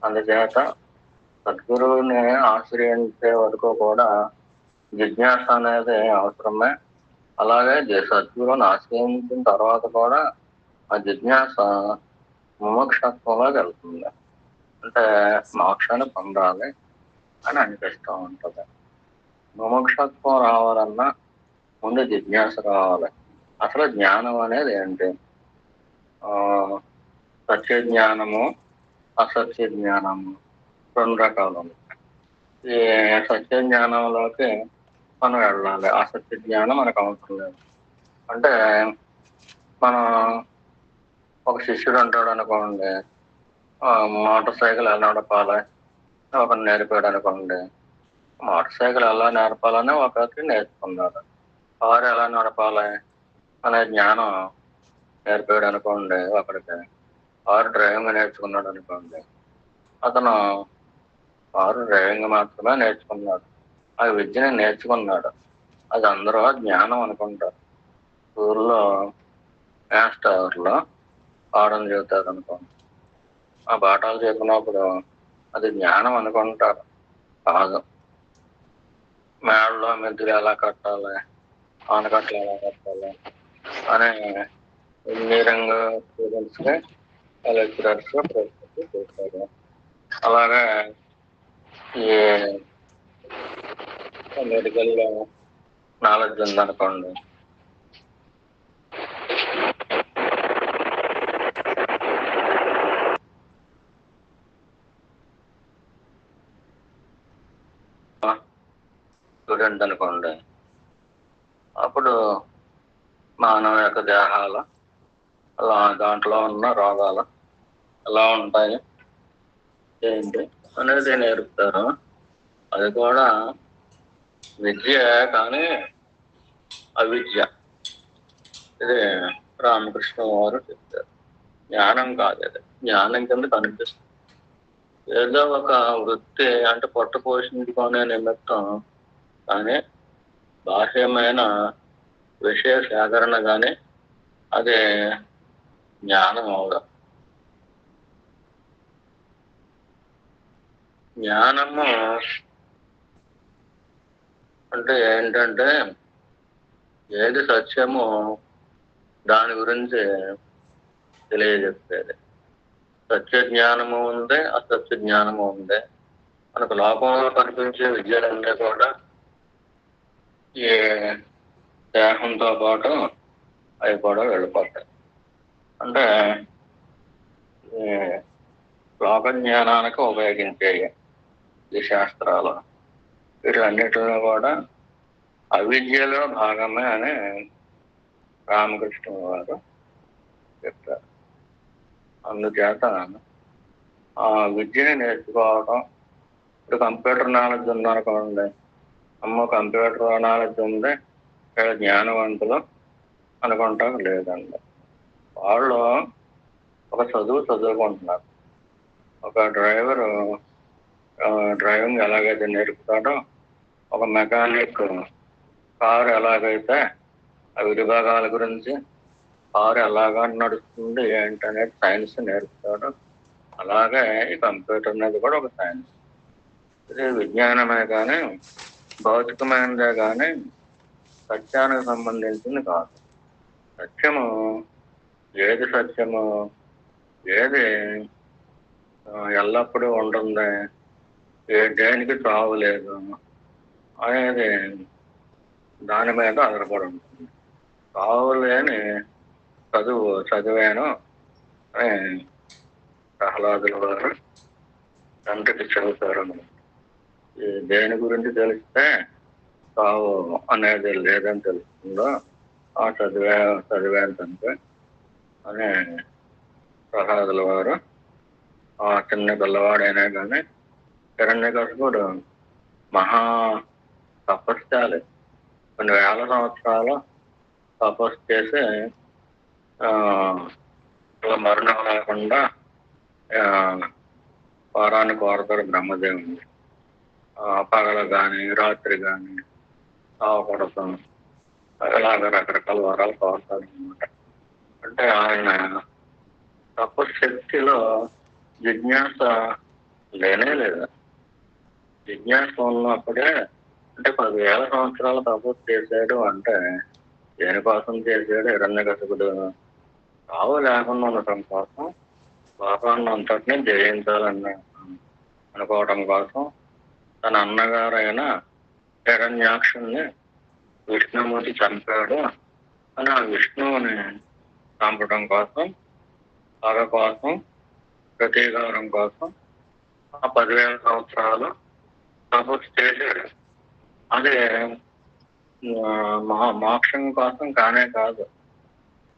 అందుచేత సద్గురువుని ఆశ్రయించే వరకు కూడా జిజ్ఞాస అనేది అవసరమే. అలాగే సద్గురువుని ఆశ్రయించిన తర్వాత కూడా ఆ జిజ్ఞాస ముముక్షత్వంలోకి వెళ్తుంది. అంటే మోక్షాన్ని పొందాలి అని అనిపిస్తూ ఉంటుంది. ముముక్షత్వం రావాలన్నా ముందు జిజ్ఞాస రావాలి. అసలు జ్ఞానం అనేది ఏంటి? సత్య జ్ఞానము, అసత్య జ్ఞానము రెండు రకాలు ఉంటాయి. ఈ సత్య జ్ఞానంలోకి మనం వెళ్ళాలి, అసత్య జ్ఞానం మనకు అవసరం లేదు. అంటే మనం ఒక శిష్యుడు అంటాడు అనుకోండి, మోటార్ సైకిల్ ఎలా నడపాలి ఒకరు నేర్పాడు అనుకోండి, మోటార్ సైకిల్ ఎలా నేర్పాలని ఒకరికి నేర్చుకున్నాడు. కారు ఎలా నడపాలి అనే జ్ఞానం నేర్పాడు అనుకోండి ఒకరికి, కారు డ్రైవింగ్ నేర్చుకున్నాడు అనుకోండి, అతను కారు డ్రైవింగ్ మాత్రమే నేర్చుకున్నాడు, ఆ విద్యని నేర్చుకున్నాడు. అది అందరూ జ్ఞానం అనుకుంటారు. ఊర్లో మాస్టర్లో పాఠం చెబుతారు అనుకోండి. ఆ పాఠాలు చెప్పినప్పుడు అది జ్ఞానం అనుకుంటారు, కాదు. మేడలో మెద్దులు ఎలా కట్టాలి, ఆనకట్టలు ఎలా కట్టాలి అనే ఇంజనీరింగ్ స్టూడెంట్స్కి లెక్చరర్స్ ప్రశ్నలు చేస్తారు. అలాగే ఈ మెడికల్ నాలెడ్జ్ ఉందనుకోండి, స్టూడెంట్ అనుకోండి, అప్పుడు మానవ యొక్క దేహాలు అలా దాంట్లో ఉన్న రోగాలు ఎలా ఉంటాయి ఏంటి అనేది నేర్పుతారు. అది కూడా విద్య కానీ అవిద్య. ఇది రామకృష్ణ వారు చెప్తారు. జ్ఞానం కాదు, అది జ్ఞానం కింద కనిపిస్తుంది. ఏదో ఒక వృత్తి అంటే పొట్ట పోషించుకునే నిమిత్తం కానీ బాహ్యమైన విషయ సేకరణ కానీ అది జ్ఞానం అవడం. జ్ఞానము అంటే ఏంటంటే ఏది సత్యమో దాని గురించి తెలియజెప్పేది. సత్య జ్ఞానము ఉంది, అసత్య జ్ఞానము ఉంది. మనకు లోకంలో కనిపించే విద్యలన్నీ కూడా ఈ దేహంతో పాటు అవి కూడా వెళ్ళిపోతాయి. అంటే ఈ లోక జ్ఞానానికి ఉపయోగించేవి ఈ శాస్త్రాలు. వీటన్నిటిలో కూడా అవిద్యలో భాగమే అని రామకృష్ణ వారు చెప్తారు. అందుచేత ఆ విద్యని నేర్చుకోవడం, ఇప్పుడు కంప్యూటర్ నాలెడ్జ్ ఉందనుకోండి, కంప్యూటర్ నాలెడ్జ్ ఉంది, జ్ఞానవంతులు అనుకుంటాం లేదండి. వాళ్ళు ఒక చదువుకుంటున్నారు. ఒక డ్రైవరు డ్రైవింగ్ ఎలాగైతే నేర్పుతాడో, ఒక మెకానిక్ కారు ఎలాగైతే ఆ విభాగాల గురించి, కారు ఎలాగా నడుస్తుంది ఏంటనేది సైన్స్ నేర్పుతాడు, అలాగే ఈ కంప్యూటర్ అనేది కూడా ఒక సైన్స్. ఇది విజ్ఞానమే కానీ భౌతికమైనదే కానీ సత్యానికి సంబంధించింది కాదు. సత్యము ఏది సత్యము, ఏది ఎల్లప్పుడూ ఉంటుంది, దేనికి చావు లేదు అనేది దాని మీద ఆధారపడి ఉంటుంది. చావు లేని చదివాను అని ప్రహ్లాదుల వారు తండ్రికి చెబుతారు. దేని గురించి తెలిస్తే చావు అనేది లేదని తెలుస్తుందో ఆ చదివాను తండ్రి అని ప్రహ్లాదుల వారు ఆ చిన్న పిల్లవాడైనా కానీ హిరణ్యకశిపుడు మహా తపస్యాలి, కొన్ని వేల సంవత్సరాలు తపస్సు చేసి మరణం లేకుండా వారాన్ని కోరతాడు బ్రహ్మదేవుని. పగల కానీ రాత్రి కానీ సావకూడదు, ఇలాగ రకరకాల వరాలు కోరతాడు అనమాట. అంటే ఆయన తపశక్తిలో జిజ్ఞాస లేనే లేదు. జిజ్ఞాస ఉన్నప్పుడే, అంటే 10,000 సంవత్సరాలు తపస్సు చేశాడు అంటే దేనికోసం చేశాడు? హిరణ్యకశిపుడు చావు లేకుండా ఉండటం కోసం, పాపాన్ని అంతటినీ జయించాలన్న అనుకోవటం కోసం తన అన్నగారైన హిరణ్యాక్షుణ్ణి విష్ణుమూర్తి చంపాడు అని ఆ విష్ణువుని చంపడం కోసం, పగ కోసం, ప్రతీకారం కోసం ఆ 10,000 సంవత్సరాలు తపస్సు చేశాడు. అదే మోక్షం కోసం కానే కాదు.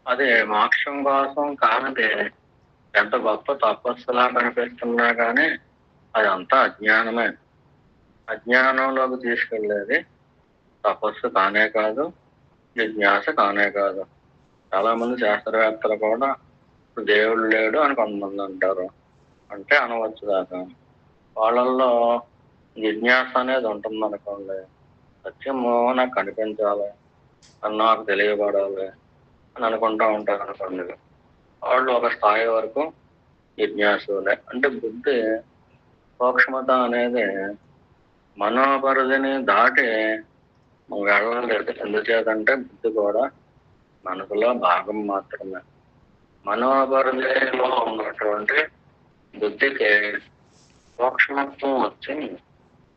అదే మోక్షం కోసం కానిది ఎంత గొప్ప తపస్సులా కనిపిస్తున్నా కానీ అదంతా అజ్ఞానమే. అజ్ఞానంలోకి తీసుకెళ్లేది తపస్సు కానే కాదు, జిజ్ఞాస కానే కాదు. చాలా మంది శాస్త్రవేత్తలు కూడా దేవుడు లేడు అని కొంతమంది అంటారు. అంటే అనవచ్చు దాకా. వాళ్ళల్లో జిజ్ఞాస అనేది ఉంటుంది అనుకోండి. సత్యము నాకు కనిపించాలి, అని నాకు తెలియబడాలి, అని అనుకుంటా ఉంటారు అనుకోండి. వాళ్ళు ఒక స్థాయి వరకు జిజ్ఞాసులే. అంటే బుద్ధి సూక్ష్మత అనేది మనోపరిధిని దాటి వెళ్ళలేదు. ఎందుచేతంటే బుద్ధి కూడా మనసులో భాగం మాత్రమే. మనోపరిధిలో ఉన్నటువంటి బుద్ధికి సూక్ష్మత్వం వచ్చి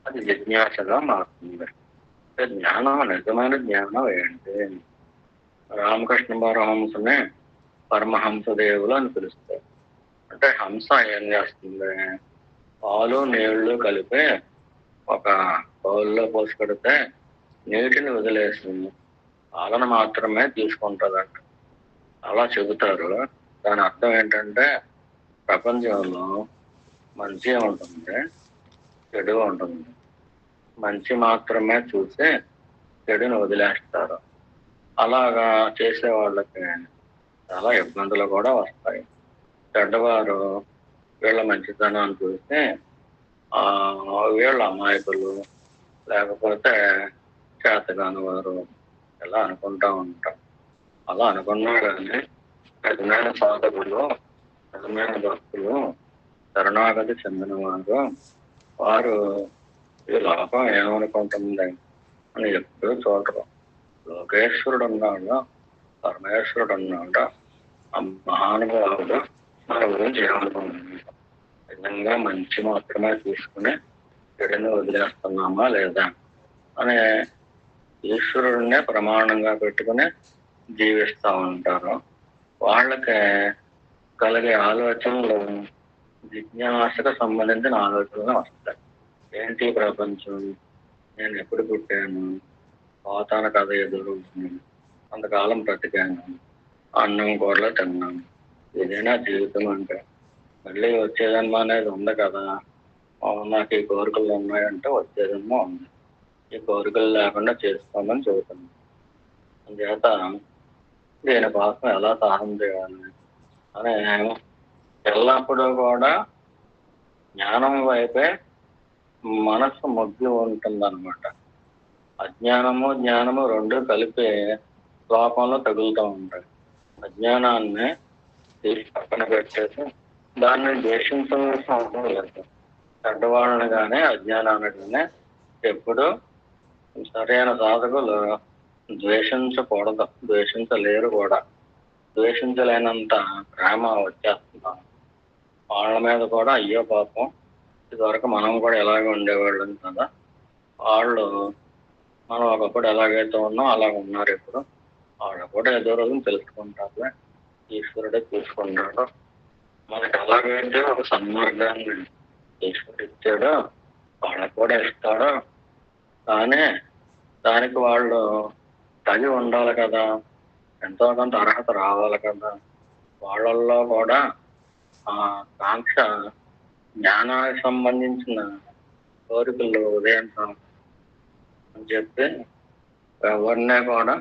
అది జిజ్ఞాసగా మారుతుంది. జ్ఞానం, నిజమైన జ్ఞానం ఏంటి? రామకృష్ణ పరమహంసని పరమహంస దేవులు అని పిలుస్తారు. అంటే హంస ఏం చేస్తుంది? పాలు నీళ్లు కలిపి ఒక బౌల్లో పోసి పెడితే నీటిని వదిలేస్తుంది, పాలను మాత్రమే తీసుకుంటుందంట. అలా చెబుతారు. దాని అర్థం ఏంటంటే ప్రపంచంలో మంచి ఉంటుంది, చెడు ఉంటుంది. మంచి మాత్రమే చూసి చెడుని వదిలేస్తారు. అలాగా చేసే వాళ్ళకి చాలా ఇబ్బందులు కూడా వస్తాయి. చెడ్డవారు వీళ్ళ మంచితనాన్ని చూసి వీళ్ళ అమాయకులు, లేకపోతే చేతగాని వారు ఇలా అనుకుంటా ఉంటాం. అలా అనుకున్నా కానీ నిజమైన సాధకులు, నిజమైన భక్తులు, శరణాగతి చెందిన వారు ఈ లోకం ఏమనుకుంటుంది అని ఎప్పుడూ చూడరు. లోకేశ్వరుడు అన్నాడు, పరమేశ్వరుడు అన్నాడు, ఆ మహానుభావుడు మన గురించి ఏమనుకుంటుంది? నిజంగా మంచి మాత్రమే తీసుకుని చెడుని వదిలేస్తున్నామా లేదా అనే ఈశ్వరుడినే ప్రమాణంగా పెట్టుకుని జీవిస్తూ ఉంటారు. వాళ్ళకి కలిగే ఆలోచనలు జిజ్ఞాసకు సంబంధించిన ఆలోచనలు వస్తాయి. ఏంటి ప్రపంచం? నేను ఎప్పుడు పుట్టాను? పోతాన కథ ఎదురవుతుంది, అంతకాలం బ్రతికాను, అన్నం కూరలో తిన్నాను, ఇదేనా జీవితం అంటే? మళ్ళీ వచ్చే జన్మ అనేది ఉంది కదా, నాకు ఈ కోరికలు ఉన్నాయంటే వచ్చే జన్మ ఉంది, ఈ కోరికలు లేకుండా చేసుకోమని చెబుతున్నాను. అందుచేత దీనికోసం ఎలా సాధన చేయాలి అని ఎల్లప్పుడూ కూడా జ్ఞానం వైపే మనస్సు మొగ్గి ఉంటుందన్నమాట. అజ్ఞానము జ్ఞానము రెండు కలిపి లోకంలో తగులుతూ ఉంటాయి. అజ్ఞానాన్ని తీసి పక్కన పెట్టేసి దాన్ని ద్వేషించవలసిన అవసరం లేదు. చెడ్డవాళ్ళని కానీ అజ్ఞానాన్ని కానీ ఎప్పుడు సరైన సాధకులు ద్వేషించకూడదు, ద్వేషించలేరు కూడా. ద్వేషించలేనంత ప్రేమ వచ్చేస్తున్నాం వాళ్ళ మీద కూడా. అయ్యో పాపం, ఇదివరకు మనం కూడా ఎలాగే ఉండేవాళ్ళం కదా, వాళ్ళు మనం ఒకప్పుడు ఎలాగైతే ఉన్నాం అలాగ ఉన్నారు. ఇప్పుడు వాళ్ళు కూడా ఏదో రోజున తెలుసుకుంటారులే, ఈశ్వరుడే తీసుకున్నాడు. మనకి ఎలాగైతే ఒక సన్మార్గాన్ని ఈశ్వరుడు ఇచ్చాడో వాళ్ళకు కూడా ఇస్తాడు. కానీ దానికి వాళ్ళు తగి ఉండాలి కదా, ఎంతో కొంత అర్హత రావాలి కదా. వాళ్ళల్లో కూడా ఆ కాంక్ష, జ్ఞానానికి సంబంధించిన కోరికలు ఉదయించాలి అని చెప్పి ఎవరినే కూడా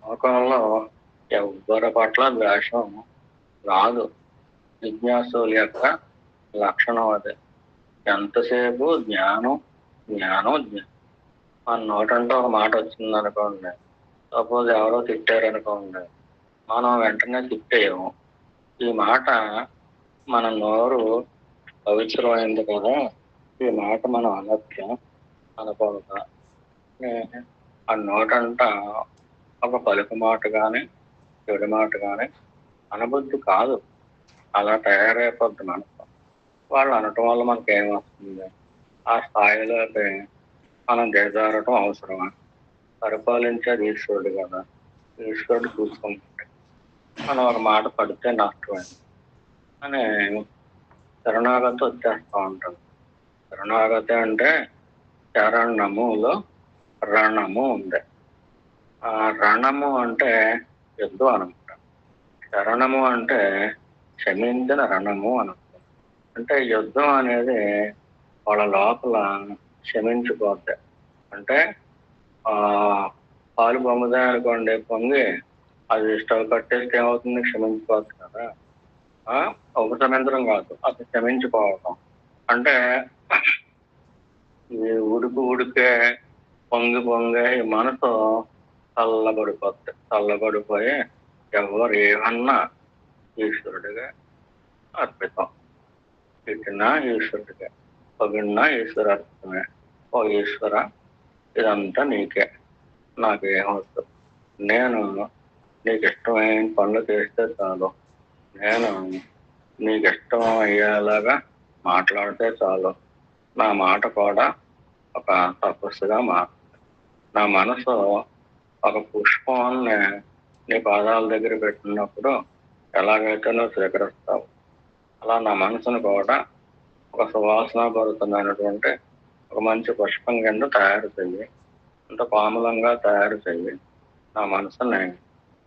లోకంలో ఎవ్వరి పట్ల ద్వేషం రాదు. జిజ్ఞాసుల యొక్క లక్షణం అదే. ఎంతసేపు జ్ఞానం జ్ఞానం జ్ఞానం. మన నోటంటే ఒక మాట వచ్చింది అనుకోండి, సపోజ్ ఎవరో తిట్టారనుకోండి, మనం వెంటనే తిట్టేయము. ఈ మాట మన నోరు పవిత్రమైంది కదా, ఈ మాట మనం అనొచ్చా అనకూడదా? ఆ నోటంట ఒక పలుకు మాట కానీ చెడు మాట కానీ అనబుద్ధి కాదు. అలా తయారైపోద్ది మనసు. వాళ్ళు అనటం వల్ల మనకి ఏమొస్తుంది? ఆ స్థాయిలోకి మనం దిగజారటం అవసరమా? పరిపాలించేది ఈశ్వరుడు కదా, ఈశ్వరుడు చూసుకుంటే మనం ఒక మాట పడితే నష్టమైంది అని శరణాగతి వచ్చేస్తూ ఉంటుంది. శరణాగతి అంటే శరణములో రణము ఉంది. ఆ రణము అంటే యుద్ధం అనమాట. శరణము అంటే క్షమించిన రణము అనమాట. అంటే యుద్ధం అనేది వాళ్ళ లోపల క్షమించిపోద్ది. అంటే పాలు పొంగుదా అనుకోండి, పొంగి అది స్టవ్ కట్టేస్తే ఏమవుతుంది? క్షమించిపోద్ది కదా. ఉపశమించడం కాదు, అది క్షమించిపోవటం. అంటే ఈ ఉడికే పొంగి ఈ మనసు చల్లబడిపోయి ఎవరు ఏమన్నా ఈశ్వరుడిగా అర్పితం. తిట్టినా ఈశ్వరుడిగా, పొగిడినా ఈశ్వరార్పితమే. ఓ ఈశ్వర, ఇదంతా నీకే, నాకేమవుతు. నేను నీకు ఇష్టమైన పనులు చేస్తే చాలు. నేను నీకు ఇష్టం అయ్యేలాగా మాట్లాడితే చాలు. నా మాట కూడా ఒక తపస్సుగా మారుతుంది. నా మనసు ఒక పుష్పాన్ని నీ పాదాల దగ్గర పెట్టినప్పుడు ఎలాగైతే నువ్వు స్వీకరిస్తావు, అలా నా మనసును కూడా ఒక సువాసన భరితమైనటువంటి ఒక మంచి పుష్పం కింద తయారు చెయ్యి. అంత పాములంగా తయారు చెయ్యి. నా మనసుని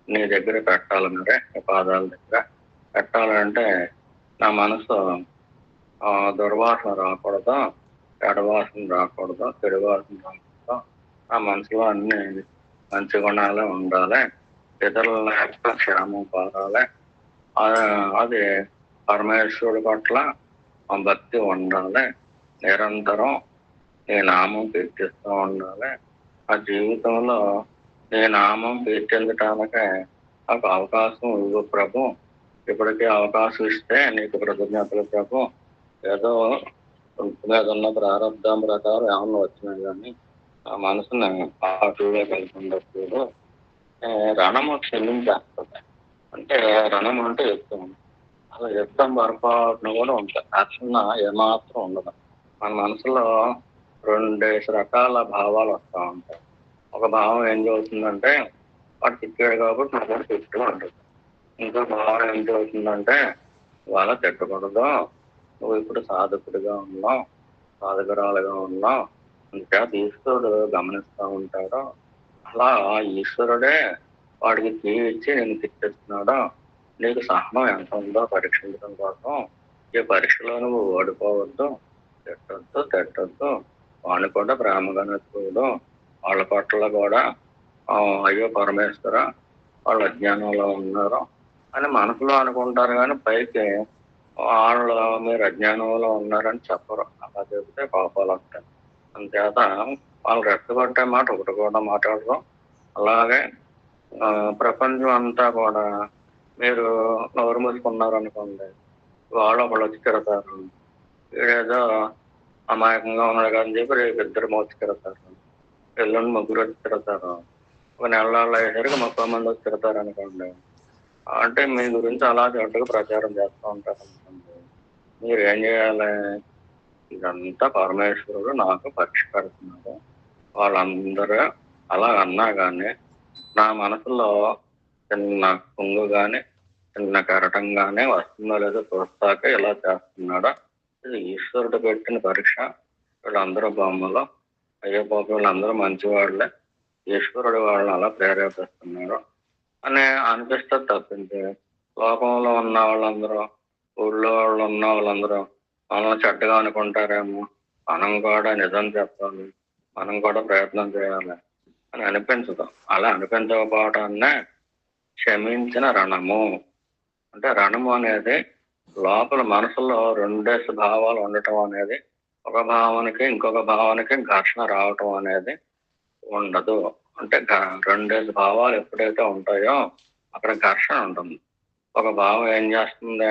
నీ దగ్గర పెట్టాలి. మరి నీ పాదాల దగ్గర పెట్టాలంటే నా మనసు దుర్వాసన రాకూడదు, చెడవాసన రాకూడదు, చెడు వాసన రాకూడదు. నా మనసులో అన్ని మంచి గుణాలే ఉండాలి. ఇతరుల యొక్క క్షేమం పారాలి. అది పరమేశ్వరుడి పట్ల భక్తి ఉండాలి. నిరంతరం నీ నామం కీర్తిస్తూ ఉండాలి. ఆ జీవితంలో నీ నామం కీర్తించటానికే నాకు అవకాశం ఇవ్వు ప్రభు. ఇప్పటికీ అవకాశం ఇస్తే నీకు కృతజ్ఞతలు ప్రభు. ఏదో మీద ఉన్న ప్రారంభం ప్రకారం ఏమన్నా వచ్చినాయి కానీ ఆ మనసుని పాటల్లో కలిసి ఉండకూడదు. రణము క్షమించేస్తుంది. అంటే రణం అంటే యుద్ధం. అలా యుద్ధం పొరపాటున కూడా ఉంటుంది. రక్షణ ఏమాత్రం ఉండదు. మన మనసులో 2 రకాల భావాలు వస్తూ ఉంటాయి. ఒక భావం ఏం చదువుతుందంటే వాడు తిట్టాడు కాబట్టి నాకు కూడా తిట్టు అంటుంది. ఇంకో భావం ఏం చదువుతుందంటే వాళ్ళ తిట్టకూడదు, నువ్వు ఇప్పుడు సాధకుడిగా ఉన్నావు, సాధకురాలుగా ఉన్నావు, ఇంకా ఈశ్వరుడు గమనిస్తూ ఉంటాడు. అలా ఈశ్వరుడే వాడికి తీర్చి నేను తిట్టిస్తున్నాడు. నీకు సహనం ఎంత ఉందో పరీక్షించడం కోసం ఈ పరీక్షలో నువ్వు ఓడిపోవద్దు, తిట్టొద్దు. వాడిని కూడా ప్రేమగానే చూడు. వాళ్ళ పట్ల కూడా అయ్యో పరమేశ్వర, వాళ్ళు అజ్ఞానంలో ఉన్నారు అని మనసులో అనుకుంటారు కానీ పైకి వాళ్ళు మీరు అజ్ఞానంలో ఉన్నారని చెప్పరు. అలా చెబితే పాపాలు వస్తాయి. అంతేత వాళ్ళు రెచ్చగొట్టే మాట ఒకటి కూడా మాట్లాడరు. అలాగే ప్రపంచం అంతా కూడా మీరు నోరు మూసుకున్నారు అనుకోండి, వాళ్ళు ఒకళ్ళు వచ్చి తిడతారు. వీడేదో అమాయకంగా ఉన్నాడు అని చెప్పి రేపు 2 వచ్చి తిడతారు, ఎల్లుండి 3 వచ్చి తిడతారు, ఒక నెలల్లో అయ్యేసరికి 30 మంది వచ్చి తిడతారు అనుకోండి. అంటే మీ గురించి అలా చెడ్డగా ప్రచారం చేస్తూ ఉంటారు అనుకోండి. మీరు ఏం చేయాలి? ఇదంతా పరమేశ్వరుడు నాకు పరీక్ష పెడుతున్నాడు. వాళ్ళందరూ అలా అన్నా కానీ నా మనసులో చిన్న కుంగు కానీ చిన్న కెరటం కానీ వస్తుందో లేదో చూస్తాక ఇలా చేస్తున్నాడో ఇది ఈశ్వరుడు పెట్టిన పరీక్ష. వీళ్ళందరూ బొమ్మలు, అయ్యో పాప వీళ్ళందరూ మంచివాళ్ళే, ఈశ్వరుడు వాళ్ళని అలా ప్రేరేపిస్తున్నారు అని అనిపిస్తుంది తప్పించి లోకంలో ఉన్న వాళ్ళందరూ, ఊళ్ళో వాళ్ళు ఉన్న వాళ్ళందరూ మనల్ని చెడ్డగా అనుకుంటారేమో, మనం కూడా నిజం చెప్పాలి, మనం కూడా ప్రయత్నం చేయాలి అని అనిపించదు. అలా అనిపించకపోవటాన్నే క్షమించిన రణము. అంటే రణము అనేది లోపల మనసులో 2 భావాలు ఉండటం అనేది, ఒక భావానికి ఇంకొక భావానికి ఘర్షణ రావటం అనేది ఉండదు. అంటే 2 భావాలు ఎప్పుడైతే ఉంటాయో అక్కడ ఘర్షణ ఉంటుంది. ఒక భావం ఏం చేస్తుంది,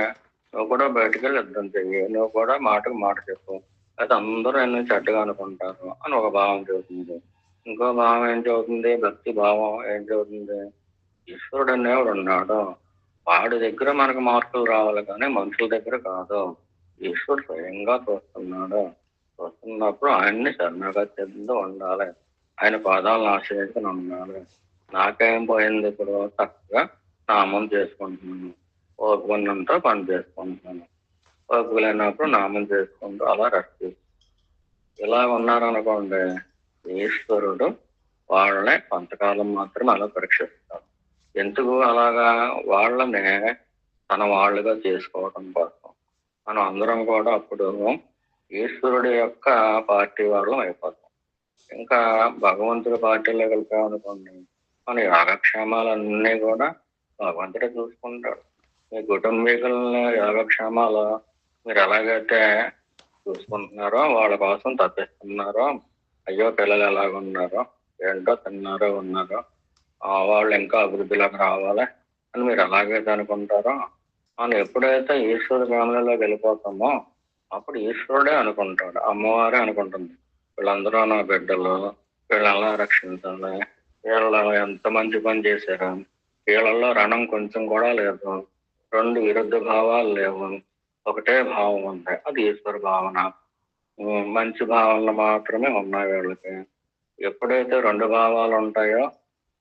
నువ్వు కూడా బయటకు వెళ్ళి యుద్ధం చెయ్యి, నువ్వు కూడా మాటకు మాట చెప్పు, అయితే అందరూ ఎన్నో చెడ్డగా అనుకుంటారు అని ఒక భావం చెబుతుంది. ఇంకో భావం ఏం చదువుతుంది, భక్తి భావం ఏం చదువుతుంది, ఈశ్వరుడు అనేవాడు ఉన్నాడు, వాడి దగ్గర మనకు మార్కులు రావాలి కానీ మనుషుల దగ్గర కాదు. ఈశ్వరుడు స్వయంగా చూస్తున్నప్పుడు ఆయన్ని శరణాగతిలో ఉండాలి, ఆయన పాదాలను ఆశ్రయించుకుని ఉండాలి. నాకేం పోయింది, ఇప్పుడు చక్కగా నామం చేసుకుంటున్నాను, ఓపికన్నంతా పని చేసుకుంటున్నాను, ఓపిక లేనప్పుడు నామం చేసుకుంటూ అలా రెస్ట్. ఇలా ఉన్నారనుకోండి, ఈశ్వరుడు వాళ్ళని కొంతకాలం మాత్రమే అలా పరీక్షిస్తారు. ఎందుకు అలాగా? వాళ్ళని తన వాళ్ళుగా చేసుకోవడం కోసం. మనం అందరం కూడా అప్పుడు ఈశ్వరుడి యొక్క పార్టీ వాళ్ళం అయిపోతాం. ఇంకా భగవంతుడి పార్టీలో కలిపామనుకోండి, మన యోగక్షేమాలన్నీ కూడా భగవంతుడే చూసుకుంటాడు. మీ కుటుంబీకులని యోగక్షేమాలు మీరు ఎలాగైతే చూసుకుంటున్నారో, వాళ్ళ కోసం తప్పిస్తున్నారో, అయ్యో పిల్లలు ఎలాగున్నారో, ఏంటో తిన్నారో ఉన్నారో, వాళ్ళు ఇంకా అభివృద్ధిలోకి రావాలి అని మీరు ఎలాగైతే అనుకుంటారో, మనం ఎప్పుడైతే ఈశ్వరుడు ఫ్యామిలీలోకి వెళ్ళిపోతామో అప్పుడు ఈశ్వరుడే అనుకుంటాడు, అమ్మవారే అనుకుంటుంది, వీళ్ళందరూ నా బిడ్డలు, వీళ్ళని ఎలా రక్షించాలి, వీళ్ళు ఎంత మంచి పని చేశారు, వీళ్ళల్లో రణం కొంచెం కూడా లేదు, రెండు విరుద్ధ భావాలు లేవు, ఒకటే భావం ఉంది, అది ఈశ్వర భావన. మంచి భావనలు మాత్రమే ఉన్నాయి వీళ్ళకి. ఎప్పుడైతే రెండు భావాలు ఉంటాయో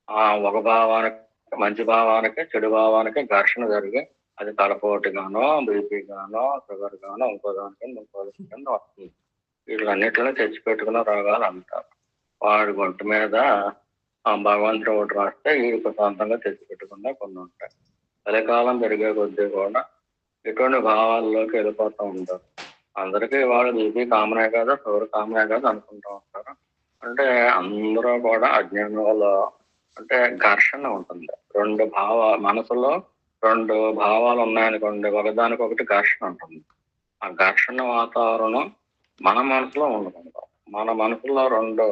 ఆ ఒక భావానికి, మంచి భావానికి చెడు భావానికి ఘర్షణ జరిగి అది తలపోటు గానో, బీపీ గానో, షుగర్ గానో, ఇంకో దానికి కింద వస్తుంది. వీళ్ళన్నిటిని తెచ్చిపెట్టుకున్న రోగాలు అంటారు. వాడి గుంట మీద భగవంతుడు ఒకటి రాస్తే వీడికి సొంతంగా తెచ్చిపెట్టుకున్నా కొన్ని ఉంటాయి. చలికాలం పెరిగే కొద్దీ కూడా ఇటువంటి భావాల్లోకి వెళ్ళిపోతూ ఉంటారు. అందరికీ వాళ్ళు బీపీ కామనే కదా, షుగర్ కామనే కదా అనుకుంటూ ఉంటారు. అంటే అందరూ కూడా అజ్ఞానం వల్ల, అంటే ఘర్షణ ఉంటుంది. రెండు మనసులో రెండు భావాలు ఉన్నాయనుకోండి, ఒకదానికొకటి ఘర్షణ ఉంటుంది. ఆ ఘర్షణ వాతావరణం మన మనసులో ఉండకూడదు. మన మనసులో రెండు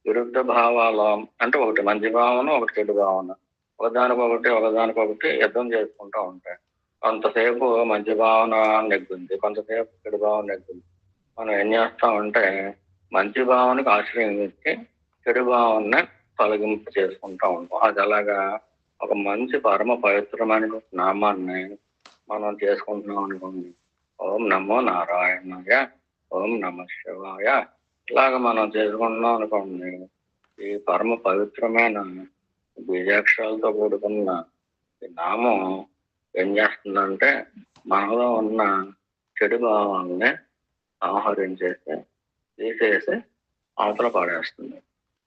విరుద్ధ భావాలు, అంటే ఒకటి మంచి భావన, ఒకటి చెడు భావన, ఒకదానికొకటి యుద్ధం చేసుకుంటూ ఉంటాయి. కొంతసేపు మంచి భావన నెగ్గుంది, కొంతసేపు చెడు భావన నెగ్గుంది. మనం ఏం చేస్తామంటే మంచి భావనకు ఆశ్రయించి చెడు భావనని తొలగింపు చేసుకుంటూ ఉంటాం. అది అలాగా ఒక మంచి పరమ పవిత్రమైన నామాన్ని మనం చేసుకుంటున్నాం అనుకోండి, ఓం నమో నారాయణాయ, ఓం నమ శివాయ, ఇలాగ మనం చేసుకుంటున్నాం అనుకోండి, ఈ పరమ పవిత్రమైన బీజాక్షరాలతో కూడుకున్న ఈ నామం ఏం చేస్తుందంటే మనలో ఉన్న చెడు భావాలని ఆహరించేసి తీసేసి అవతల పడేస్తుంది.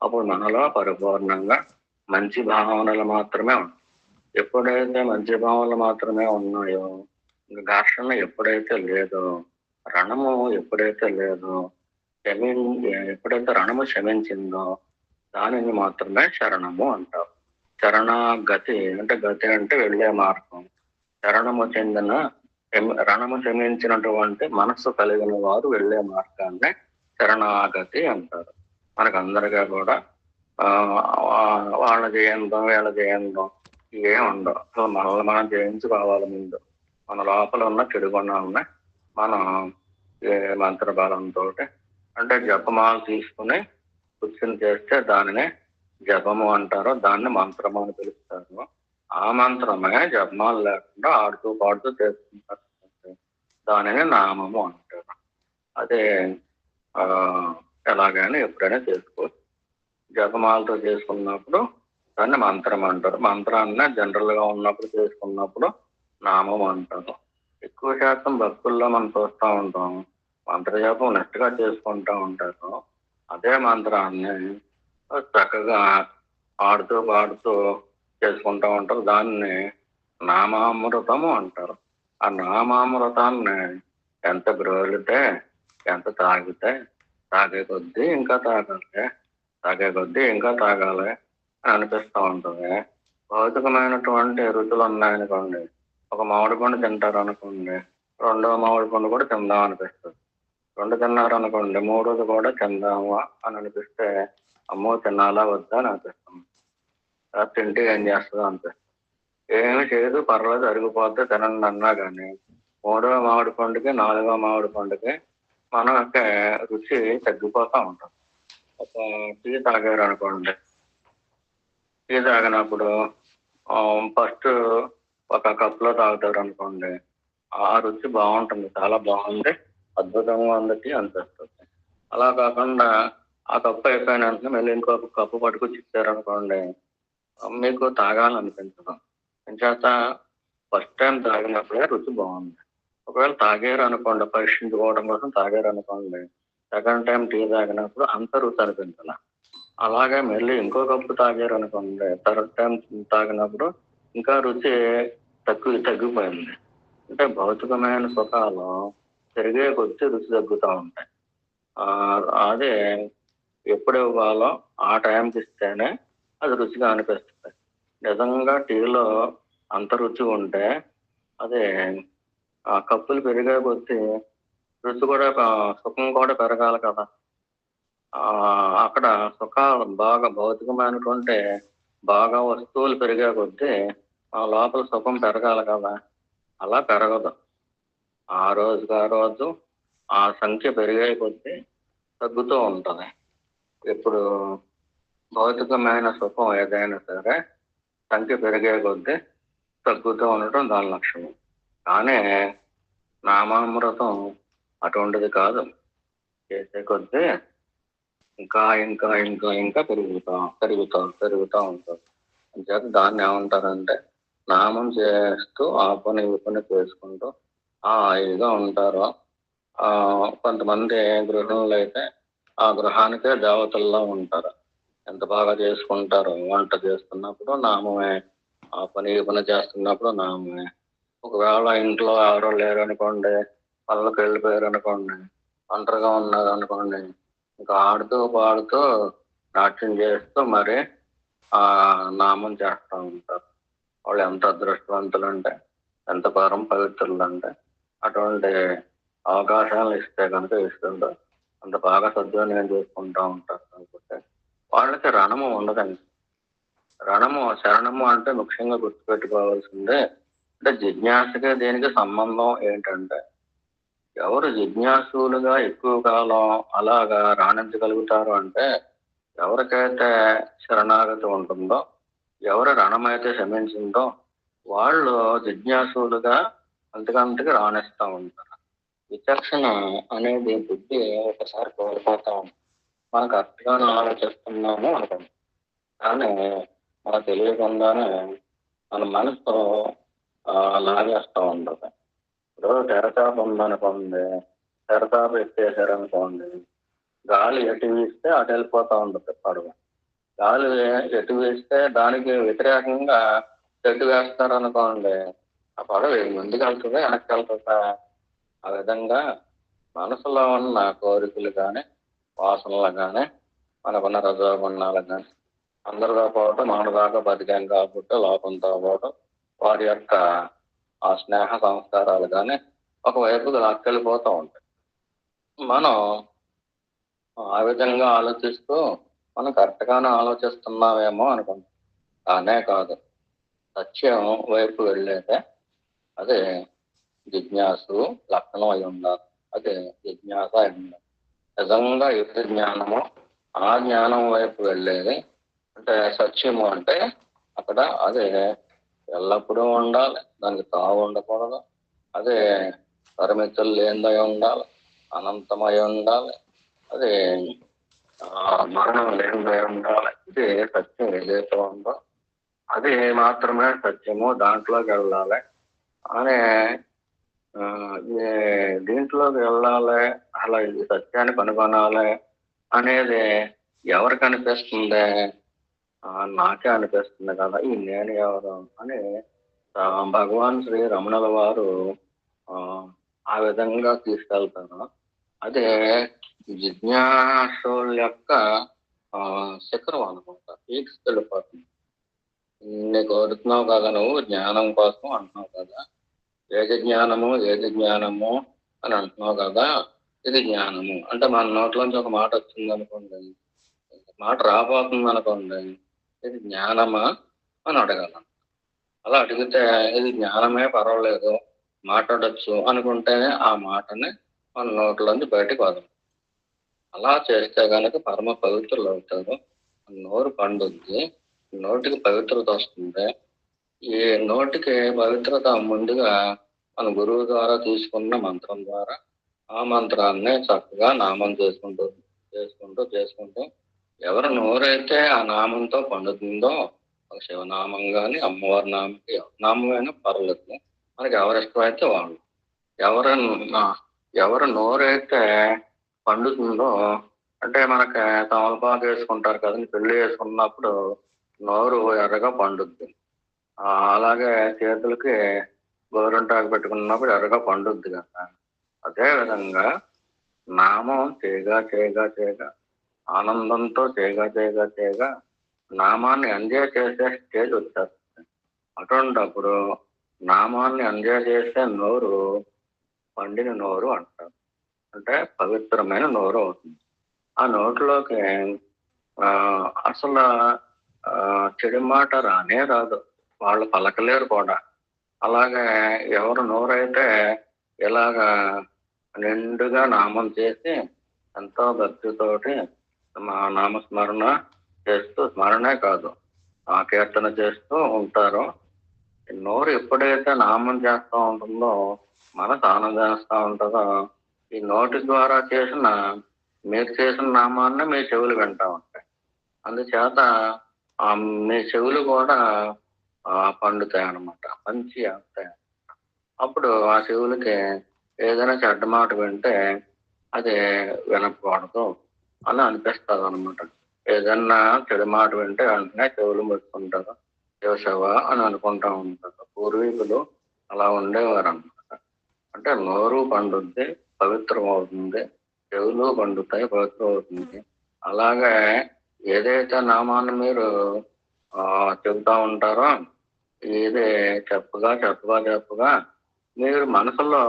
అప్పుడు మనలో పరిపూర్ణంగా మంచి భావనలు మాత్రమే ఉంటాయి. ఎప్పుడైతే మంచి భావనలు మాత్రమే ఉన్నాయో, ఇంకా ఘర్షణ ఎప్పుడైతే లేదో, రణము ఎప్పుడైతే లేదో, ఎప్పుడైతే రణము శమించిందో దానిని మాత్రమే శరణము అంటారు. శరణాగతి అంటే, గతి అంటే వెళ్ళే మార్గం. రణము శమించినటువంటి మనస్సు కలిగిన వారు వెళ్ళే మార్గాన్ని శరణాగతి అంటారు. మనకందరిగా కూడా వాళ్ళ జయంతం వీళ్ళ జయంతం ఇవే ఉండవు. అసలు మనల్ని మనం జయించుకోవాలి. ముందు మన లోపల ఉన్న చెడు గుణాలని మనం మంత్ర బలంతో, అంటే జపమాలు తీసుకుని కూర్చుని చేస్తే దానిని జపము అంటారు, దాన్ని మంత్రము అని పిలుస్తారు. ఆ మంత్రమే జపమాలు లేకుండా ఆడుతూ పాడుతూ చేసుకుంటారు, దానిని నామము అంటారు. అదే ఎలాగైనా ఎప్పుడైనా చేసుకోవచ్చు. జపమాలతో చేసుకున్నప్పుడు దాన్ని మంత్రం అంటారు. మంత్రాన్ని జనరల్ గా ఉన్నప్పుడు చేసుకున్నప్పుడు నామం అంటారు. ఎక్కువ శాతం భక్తుల్లో మనం చూస్తూ ఉంటాం, మంత్రజపం నెట్టుగా చేసుకుంటూ ఉంటారు. అదే మంత్రాన్ని చక్కగా ఆడుతూ పాడుతూ చేసుకుంటూ ఉంటారు. దాన్ని నామామృతము అంటారు. ఆ నామామృతాన్ని ఎంత బ్రోలితే, ఎంత తాగితే, తాగే కొద్దీ ఇంకా తాగాలి, తాగే కొద్దీ ఇంకా తాగాలి అని అనిపిస్తూ ఉంటుంది. భౌతికమైనటువంటి రుచులు ఉన్నాయనుకోండి, ఒక మామిడి పండు తింటారు అనుకోండి, రెండో మామిడి పండు కూడా తిందాం అనిపిస్తుంది. రెండు తిన్నారు అనుకోండి, మూడోది కూడా తిందామా అని అనిపిస్తే అమ్మో తినాలా వద్దా అని అనిపిస్తుంది. తింటే ఏం చేస్తుందో అనిపిస్తుంది. ఏమి చేయదు, పర్వాలేదు, అరిగిపోతే తినండి అన్నా కానీ మూడవ మామిడి పండుకి, నాలుగవ మామిడి పండుకి మన యొక్క రుచి తగ్గిపోతూ ఉంటుంది. ఒక టీ తాగారు అనుకోండి, టీ తాగినప్పుడు ఫస్ట్ ఒక కప్లో తాగుతారు అనుకోండి, ఆ రుచి బాగుంటుంది, చాలా బాగుంది, అద్భుతంగా ఉంది టీ అనిపిస్తుంది. అలా కాకుండా ఆ కప్పు అయిపోయిన వెంటనే మళ్ళీ ఇంకొక కప్పు పట్టుకొచ్చి ఇచ్చారనుకోండి, మీకు తాగాలనిపించదు. చేత ఫస్ట్ టైం తాగినప్పుడే రుచి బాగుంది. ఒకవేళ తాగారు అనుకోండి, పరీక్షించుకోవడం కోసం తాగారు అనుకోండి, సెకండ్ టైం టీ తాగినప్పుడు అంత రుచి అనిపించాల. అలాగే మళ్ళీ ఇంకో కప్పు తాగారు అనుకోండి, థర్డ్ టైం తాగినప్పుడు ఇంకా రుచి తగ్గిపోయింది. అంటే భౌతికమైన సుఖాలు పెరిగే కొద్దీ రుచి తగ్గుతూ ఉంటాయి. అదే ఎప్పుడు ఇవ్వాలో ఆ టైంకి ఇస్తేనే అది రుచిగా అనిపిస్తుంది. నిజంగా టీలో అంత రుచి ఉంటే అదే ఆ కప్పులు పెరిగే కొద్దీ రుచి కూడా, సుఖం కూడా పెరగాలి కదా. అక్కడ సుఖాలు బాగా భౌతికమైనటువంటి బాగా వస్తువులు పెరిగే కొద్దీ ఆ లోపల సుఖం పెరగాలి కదా, అలా పెరగదు. ఆ రోజుకి ఆ రోజు ఆ సంఖ్య పెరిగే కొద్దీ తగ్గుతూ ఉంటుంది. ఇప్పుడు భౌతికమైన సుఖం ఏదైనా సరే సంఖ్య పెరిగే కొద్దీ తగ్గుతూ ఉండటం దాని లక్షణం. కానీ నామామృతం అటువంటిది కాదు. చేసే కొద్దీ ఇంకా ఇంకా ఇంకా ఇంకా పెరుగుతూ ఉంటుంది. అంచేత దాన్ని ఏమంటారంటే నామం చేస్తూ ఆ పని ఈ పని చేసుకుంటూ ఇదిగా ఉంటారు. కొంతమంది గృహిణులు అయితే ఆ గృహానికే దేవతల్లో ఉంటారు. ఎంత బాగా చేసుకుంటారు. వంట చేస్తున్నప్పుడు నామమే, ఆ పని ఈ పని చేస్తున్నప్పుడు నామమే. ఒకవేళ ఇంట్లో ఎవరో లేరు అనుకోండి, పనులకు వెళ్ళిపోయారు అనుకోండి, ఒంటరిగా ఉన్నారు అనుకోండి, ఇంకా ఆడుతూ పాడుతూ నాట్యం చేస్తూ మరి ఆ నామం చేస్తూ ఉంటారు. వాళ్ళు ఎంత అదృష్టవంతులు అంటే, ఎంత పరం పవిత్రులు అంటే, అటువంటి అవకాశాలు ఇస్తే కనుక ఇస్తుంటారు. అంత బాగా సద్వినియోగం చేసుకుంటూ ఉంటారు అనుకుంటే వాళ్ళకి రణము ఉండదండి. శరణము అంటే ముఖ్యంగా గుర్తుపెట్టుకోవాల్సిందే. అంటే జిజ్ఞాసగా దేనికి సంబంధం ఏంటంటే, ఎవరు జిజ్ఞాసులుగా ఎక్కువ కాలం అలాగా రాణించగలుగుతారు అంటే, ఎవరికైతే శరణాగతి ఉంటుందో, ఎవరి రణమైతే శమించిందో వాళ్ళు జిజ్ఞాసులుగా అంతకంతకి రాణిస్తూ ఉంటారు. విచక్షణ అనేది బుద్ధి ఒకసారి కోల్పోతా ఉంది. మనకు అర్థంగానే ఆలోచిస్తున్నాము అనుకుంటాం, కానీ మనకు తెలియకుండానే మన మనసు లాగేస్తూ ఉంటుంది. ఇప్పుడు తెరచాప ఉందనుకోండి, తెరచాప ఎత్తేసారనుకోండి, గాలి ఎటు వీస్తే అటు వెళ్ళిపోతూ ఉంటుంది పడవ. గాలి ఎటు వేస్తే దానికి వ్యతిరేకంగా చెట్టు వేస్తారనుకోండి, ఆ పడవ ముందుకు వెళ్తుందా వెనక్కి వెళ్తుందా? ఆ విధంగా మనసులో ఉన్న కోరికలు కానీ, వాసనలు కానీ, మనకున్న రజోగుణాలు కానీ అందరితో పాటు మన దాకా బతికాం కాబట్టి లోపంతో పాటు వారి యొక్క ఆ స్నేహ సంస్కారాలు కానీ ఒకవైపుకి లాక్కెళ్ళిపోతూ ఉంటాయి. మనం ఆ విధంగా ఆలోచిస్తూ మనం కరెక్ట్గానే ఆలోచిస్తున్నామేమో అనుకుంటాం. కానే కాదు. సత్యం వైపు వెళ్ళేదే అదే జిజ్ఞాసు లక్షణం అయి ఉండాలి. అదే జిజ్ఞాస అయి ఉండాలి. నిజంగా ఏది జ్ఞానమో ఆ జ్ఞానం వైపు వెళ్ళేది అంటే సత్యము అంటే అక్కడ అదే ఎల్లప్పుడూ ఉండాలి. దానికి తావు ఉండకూడదు. అదే పరిమితులు లేనిదై ఉండాలి, అనంతమై ఉండాలి, అదే మరణం లేనిదై ఉండాలి. ఇది సత్యం ఏదైతే ఉందో అది మాత్రమే సత్యము, దాంట్లోకి వెళ్ళాలి అనే దీంట్లోకి వెళ్ళాలి. అలా ఈ సత్యాన్ని కనుగొనాలి అనేది ఎవరికి అనిపిస్తుంది? నాకే అనిపిస్తుంది కదా, ఈ నేను ఎవరు అని భగవాన్ శ్రీ రమణుల వారు ఆ విధంగా తీసుకెళ్తారు. అదే జిజ్ఞాసుల యొక్క శిఖరం అనుకుంటా, తీసుకెళ్ళిపోతుంది. నీకు కోరుతున్నావు కదా, నువ్వు జ్ఞానం కోసం అంటున్నావు కదా, ఏది జ్ఞానము అని అంటున్నావు కదా, ఇది జ్ఞానము అంటే మన నోట్లోంచి ఒక మాట వచ్చింది అనుకోండి, మాట రాబోతుంది అనుకోండి, ఇది జ్ఞానమా అని అడగాలి. అలా అడిగితే ఇది జ్ఞానమే పర్వాలేదు మాట్లాడచ్చు అనుకుంటేనే ఆ మాటని మన నోట్లోంచి బయటకు వదలం. అలా చేస్తే కనుక పరమ పవిత్రులు అవుతారు. నోరు పండుద్ది, నోటికి పవిత్రత వస్తుంది. ఈ నోటికి పవిత్రత ముందుగా మన గురువు ద్వారా తీసుకున్న మంత్రం ద్వారా ఆ మంత్రాన్ని చక్కగా నామం చేసుకుంటూ ఎవరి నోరైతే ఆ నామంతో పండుతుందో, ఒక శివనామం కానీ అమ్మవారి నామైనా పర్లేదు, మనకి ఎవరి ఇష్టమైతే వాళ్ళు. ఎవరి నోరైతే పండుతుందో అంటే మనకి తమలపాకు వేసుకుంటారు కదండి, పెళ్లి వేసుకున్నప్పుడు నోరు ఎర్రగా పండుద్ది. అలాగే చేతులకి గోరింటాకు పెట్టుకున్నప్పుడు ఎర్రగా పండుద్ది కదా. అదే విధంగా నామం చేయగా ఆనందంతో చేయగా నామాన్ని ఎంజాయ్ చేసే స్టేజ్ వచ్చేస్తుంది. అటువంటిప్పుడు నామాన్ని ఎంజాయ్ చేసే నోరు పండిన నోరు అంటారు. అంటే పవిత్రమైన నోరు అవుతుంది. ఆ నోటిలోకి అసలు చెడు మాట రానే రాదు, వాళ్ళు పలకలేరు కూడా. అలాగే ఎవరు నోరైతే ఇలాగా నిండుగా నామం చేసి ఎంతో భక్తితోటి మా నామస్మరణ చేస్తూ, స్మరణే కాదు ఆ కీర్తన చేస్తూ ఉంటారో, నోరు ఎప్పుడైతే నామం చేస్తూ ఉంటుందో మనసు ఆనందిస్తూ ఉంటుందో, ఈ నోటి ద్వారా మీరు చేసిన నామాన్ని మీ చెవులు వింటా ఉంటాయి. అందుచేత మీ చెవులు కూడా పండుతాయి అన్నమాట, మంచి అవుతాయి. అప్పుడు ఆ చెవులకి ఏదైనా చెడ్డ మాట వింటే అది వినకూడదు అని అనిపిస్తుంది అనమాట. ఏదన్నా చెడు మాట వింటే వెంటనే చెవులు ముట్టుకుంటారు, శివ అని అనుకుంటా ఉంటారు. పూర్వీకులు అలా ఉండేవారు అనమాట. అంటే నోరు పండుద్ది, పవిత్రం అవుతుంది, చెవులు పండుతాయి, పవిత్రం అవుతుంది. అలాగే ఏదైతే నామాన్ని మీరు చెబుతా ఉంటారో, ఇది చెప్పగా మీరు మనసులో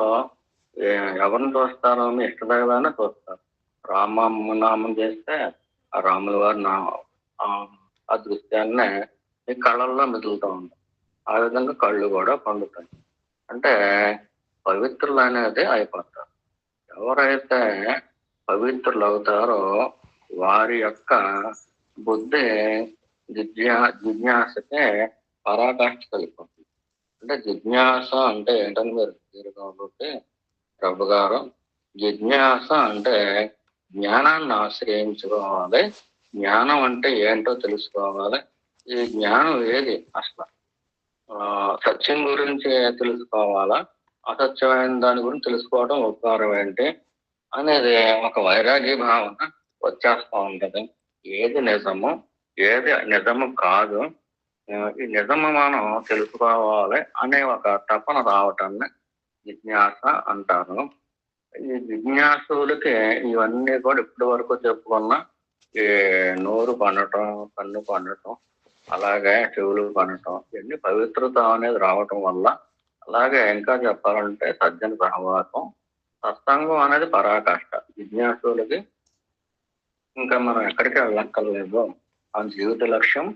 ఎవరిని చూస్తారో మీ ఇష్టదైవాన్ని చూస్తారు. నామం చేస్తే ఆ రాముల వారి ఆ దృశ్యాన్ని మీ కళ్ళల్లో మిగులుతూ ఉంటాయి. ఆ విధంగా కళ్ళు కూడా పండుతాయి. అంటే పవిత్రులు అనేది అయిపోతారు. ఎవరైతే పవిత్రులు అవుతారో వారి యొక్క బుద్ధి జిజ్ఞాసకే పరాకాష్ఠ కలిగిపోతుంది. అంటే జిజ్ఞాస అంటే ఏంటని మీరు కాబట్టి ప్రభు గారు, జిజ్ఞాస అంటే జ్ఞానాన్ని ఆశ్రయించుకోవాలి, జ్ఞానం అంటే ఏంటో తెలుసుకోవాలి. ఈ జ్ఞానం ఏది అసలు? సత్యం గురించి తెలుసుకోవాలా, అసత్యమైన దాని గురించి తెలుసుకోవడం ఉపకారం ఏంటి అనేది ఒక వైరాగ్య భావన వచ్చేస్తూ ఉంటది. ఏది నిజము, ఏది నిజము కాదు, ఈ నిజము మనం తెలుసుకోవాలి అనే ఒక తపన రావటాన్ని జిజ్ఞాస అంటారు. ఈ జిజ్ఞాసులకి ఇవన్నీ కూడా ఇప్పటి వరకు చెప్పుకున్న ఈ నోరు పండటం, కన్ను పండటం, అలాగే చెవులు పండటం, ఇవన్నీ పవిత్రత అనేది రావటం వల్ల, అలాగే ఇంకా చెప్పాలంటే సజ్జన సహవాసం, సత్సంగం అనేది పరాకాష్ట. జిజ్ఞాసులకి ఇంకా మనం ఎక్కడికి వెళ్ళక్కర్లేదు, ఆ జీవిత లక్ష్యం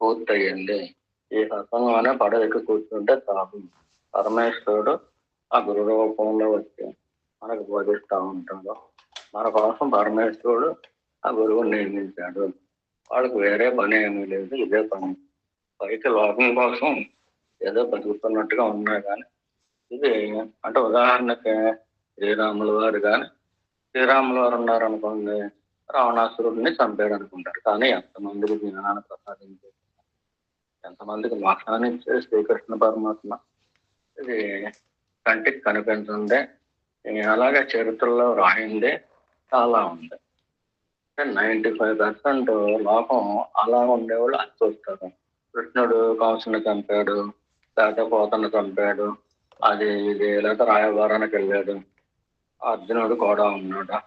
పూర్తయింది. ఈ సత్సంగం అనే పడవెక్కి కూర్చుంటే చాలు, పరమేశ్వరుడు ఆ గురు రూపంలో వచ్చి మనకు బోధిస్తూ ఉంటాడు. మన కోసం పరమేశ్వరుడు ఆ గురువుని నియమించాడు. వాళ్ళకి వేరే పని ఏమీ లేదు, ఇదే పని. పైకి లోకం కోసం ఏదో బతుకుతున్నట్టుగా ఉన్నా కానీ ఇది అంటే ఉదాహరణకి శ్రీరాముల వారు ఉన్నారనుకోండి, రావణాసురుడిని చంపాడు అనుకుంటారు. కానీ ఎంతమందికి జ్ఞానాన్ని ప్రసాదించారు, ఎంతమందికి మోక్షాన్ని ఇచ్చే శ్రీకృష్ణ పరమాత్మ. ఇది కంటికి కనిపించిందే, అలాగే చరిత్రలో రాయిందే చాలా ఉంది. 95% లోకం అలా ఉండేవాళ్ళు అది చూస్తారు. కృష్ణుడు కంసుని చంపాడు, లేకపోతే పోతను చంపాడు, అది ఇది, లేకపోతే రాయబారానికి వెళ్ళాడు, అర్జునుడు కూడా ఉన్నాడు,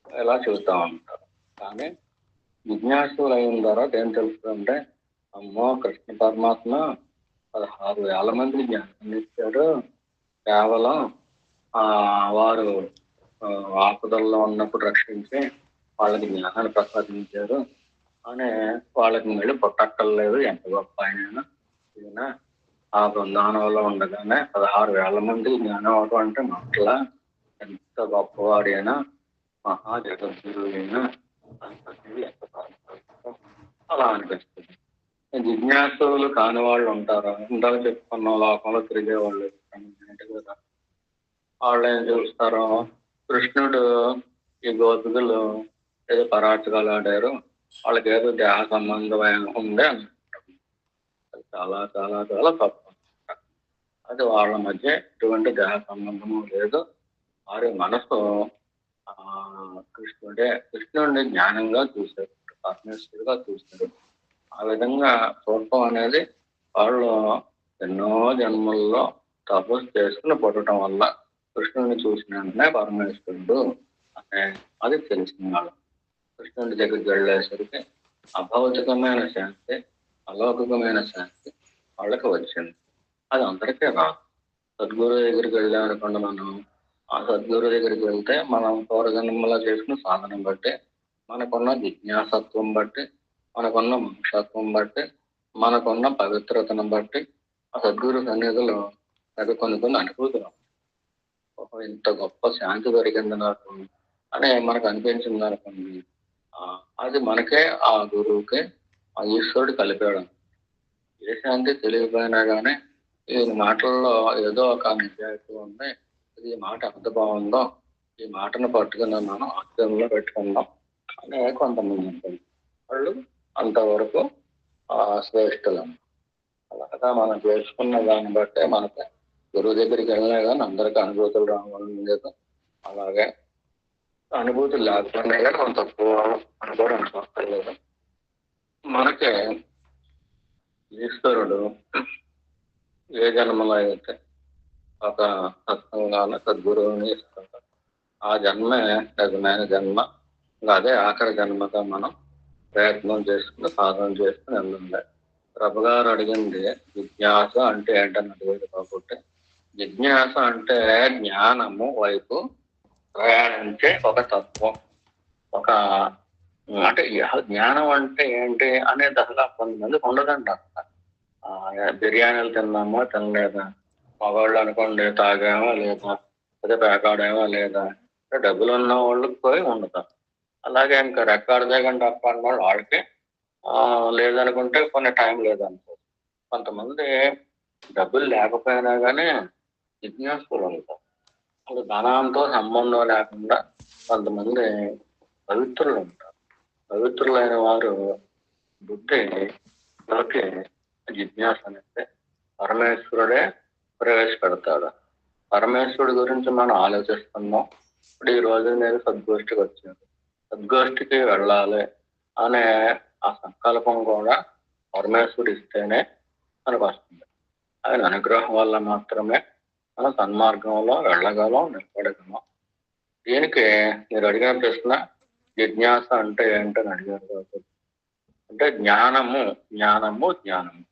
ఇలా చూస్తూ ఉంటారు. కానీ జిజ్ఞాసులు అయిన తర్వాత ఏం తెలుస్తుందంటే, అమ్మో కృష్ణ పరమాత్మ 16,000 మందికి జ్ఞానం ఇచ్చాడు, కేవలం వారు ఆపదల్లో ఉన్నప్పుడు రక్షించి వాళ్ళకి జ్ఞానాన్ని ప్రసాదించారు అని వాళ్ళకి మళ్ళీ పుట్టక్కర్లేదు, ఎంత గొప్ప ఆయన ఈయన ఆ బృందావనంలో ఉండగానే 16,000 మందికి జ్ఞానం అవడం అంటే మాటలా, ఎంత గొప్పవాడు అయినా, మహా జగద్గురు అయినా అలా అనిపిస్తుంది. జిజ్ఞాసులు కాని వాళ్ళు ఉంటారు, ఇందాక చెప్పుకున్న లోకంలో తిరిగే వాళ్ళు కదా, వాళ్ళు ఏం చూస్తారు, కృష్ణుడు ఈ గోపికలు ఏదో పరాటకాలు ఆడారు, వాళ్ళకి ఏదో దేహ సంబంధమైన ఉండే అనుకుంటారు. అది చాలా చాలా చాలా తప్పు. అది వాళ్ళ మధ్య ఎటువంటి దేహ సంబంధము లేదు. వారి మనసు కృష్ణుడిని జ్ఞానంగా చూశారు, పరమేశ్వరుడుగా చూశారు. ఆ విధంగా చూడటం అనేది వాళ్ళు ఎన్నో జన్మల్లో తపస్సు చేసుకుని పుట్టడం వల్ల కృష్ణుడిని చూసిన వెంటనే పరమేశ్వరుడు అనే అది తెలిసిన వాళ్ళు. కృష్ణుడి దగ్గరికి వెళ్ళేసరికి అభౌతికమైన శాంతి, అలౌకికమైన శాంతి వాళ్ళకి వచ్చింది. అది అందరికీ రాదు. సద్గురు దగ్గరికి వెళ్ళామనుకోండి, మనం ఆ సద్గురు దగ్గరికి వెళ్తే మనం పూర్వజన్మలో చేసిన సాధనం బట్టి, మనకున్న జిజ్ఞాసత్వం బట్టి మనకున్న మనుషత్వం బట్టి, మనకున్న పవిత్రతను బట్టి ఆ సద్గురు సన్నిధిలో నాకు కొన్ని అనుభూతులు ఇంత గొప్ప శాంతి దొరికింది నాకు అని మనకు అనిపించింది అనుకోండి. అది మనకే ఆ గురువుకే ఆ ఈశ్వరుడు కలిపాడు. ఏ శాంతి తెలియకపోయినా కానీ ఈ మాటల్లో ఏదో ఒక నిజాయితీ ఉంది. ఈ మాట ఎంత బాగుందో, ఈ మాటను పట్టుకుని మనం ఆశ్రమంలో పెట్టుకుందాం అని కొంతమంది ఉంటుంది. వాళ్ళు అంతవరకు శ్రేష్ఠులు. అలాగా మనం చేసుకున్న దాన్ని బట్టే మనకి గురువు దగ్గరికి వెళ్ళినా కానీ అందరికీ అనుభూతులు రావాలని లేదు. అలాగే అనుభూతులు లేకపోయినా కానీ మనం తక్కువ అనుకోవడానికి వస్తలేదు. మనకి ఈశ్వరుడు ఏ జన్మలో అయితే ఒక సత్సంగాన్ని సద్గురువుని ఇస్తాడు, ఆ జన్మే నిజమైన జన్మ. ఇంకా అదే ఆఖరి జన్మగా మనం ప్రయత్నం చేసుకుని సాధన చేసుకుని వెళ్ళండి. ప్రభు గారు అడిగింది జిజ్ఞాస అంటే ఏంటని అడిగాడు కాబట్టి, జిజ్ఞాస అంటే జ్ఞానము వైపు ప్రయాణించే ఒక తత్వం. ఒక అంటే జ్ఞానం అంటే ఏంటి అనేది అసలు కొంతమందికి ఉండదండి. అసలు బిర్యానీలు తిన్నామా తినలేదా, మగవాళ్ళు అనుకోండి తాగామా లేదా, అదే పేకాడేమో లేదా, డబ్బులు ఉన్న వాళ్ళకి పోయి ఉండదు. అలాగే ఇంకా రెక్కాడు దిగండి అప్ప అన్న వాళ్ళు వాళ్ళకి లేదనుకుంటే కొన్ని టైం లేదనుకో. కొంతమంది డబ్బులు లేకపోయినా కానీ జిజ్ఞాసులు ఉంటారు. అది ధనంతో సంబంధం లేకుండా కొంతమంది పవిత్రులు ఉంటారు. పవిత్రులైన వారు బుద్ధిలోకి జిజ్ఞాస అనేది పరమేశ్వరుడే ప్రవేశపెడతాడు. పరమేశ్వరుడి గురించి మనం ఆలోచిస్తున్నాం. ఇప్పుడు ఈ రోజు నేను సద్గోష్ఠికి వచ్చాను, సద్గోష్ఠికి వెళ్ళాలి అనే ఆ సంకల్పం కూడా పరమేశ్వరుడు ఇస్తేనే మనకు వస్తుంది. ఆయన అనుగ్రహం వల్ల మాత్రమే మనం సన్మార్గంలో వెళ్ళగలం, నిలబడగలం. దీనికి మీరు అడిగిన ప్రశ్న జిజ్ఞాస అంటే ఏంటని అడిగారు కాబట్టి, అంటే జ్ఞానము జ్ఞానము జ్ఞానము.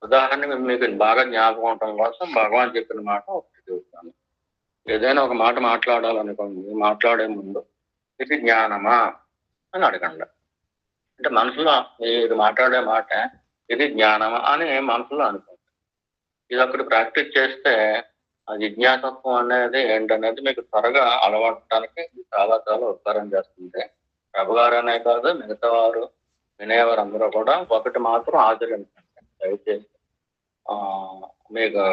ఉదాహరణకి మీకు బాగా జ్ఞాపకం ఉండటం కోసం భగవాన్ చెప్పిన మాట ఒకటి చెబుతాను. ఏదైనా ఒక మాట మాట్లాడాలనుకోండి, మాట్లాడే ముందు ఇది జ్ఞానమా అని అడగండి. అంటే మనసులో మీరు మాట్లాడే మాట ఇది జ్ఞానమా అని మనసులో అనుకోండి. ఇది ఒకటి ప్రాక్టీస్ చేస్తే ఆ జిజ్ఞాసత్వం అనేది ఏంటనేది మీకు త్వరగా అలవాటానికి చాలా చాలా ఉపకారం చేస్తుంది. ప్రభు గారు అనే కాదు, మిగతా వారు వినేవారు అందరూ కూడా ఒకటి మాత్రం ఆచరించండి దయచేసి. మీకు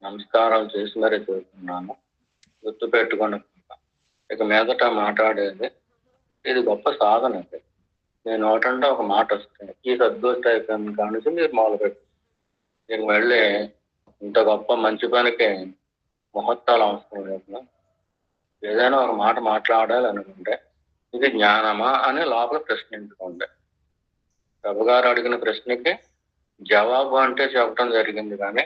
నమస్కారాలు చేసి మరీ చూస్తున్నాను. గుర్తు పెట్టుకుని ఇక మీదట మాట్లాడేది ఇది గొప్ప సాధన. ఇది నేను నోటంటే ఒక మాట వస్తుంది, ఈ సద్గోష్ఠి అయిపోయిన కానించి మీరు మొదలుపెట్టి మీరు మళ్ళీ ఇంత గొప్ప మంచి పనికి ముహూర్తాలు అవసరం లేదు. ఏదైనా ఒక మాట మాట్లాడాలి అనుకుంటే ఇది జ్ఞానమా అని లోపల ప్రశ్నించుకోండి. ప్రభు గారు అడిగిన ప్రశ్నకి జవాబు అంటే చెప్పడం జరిగింది, కానీ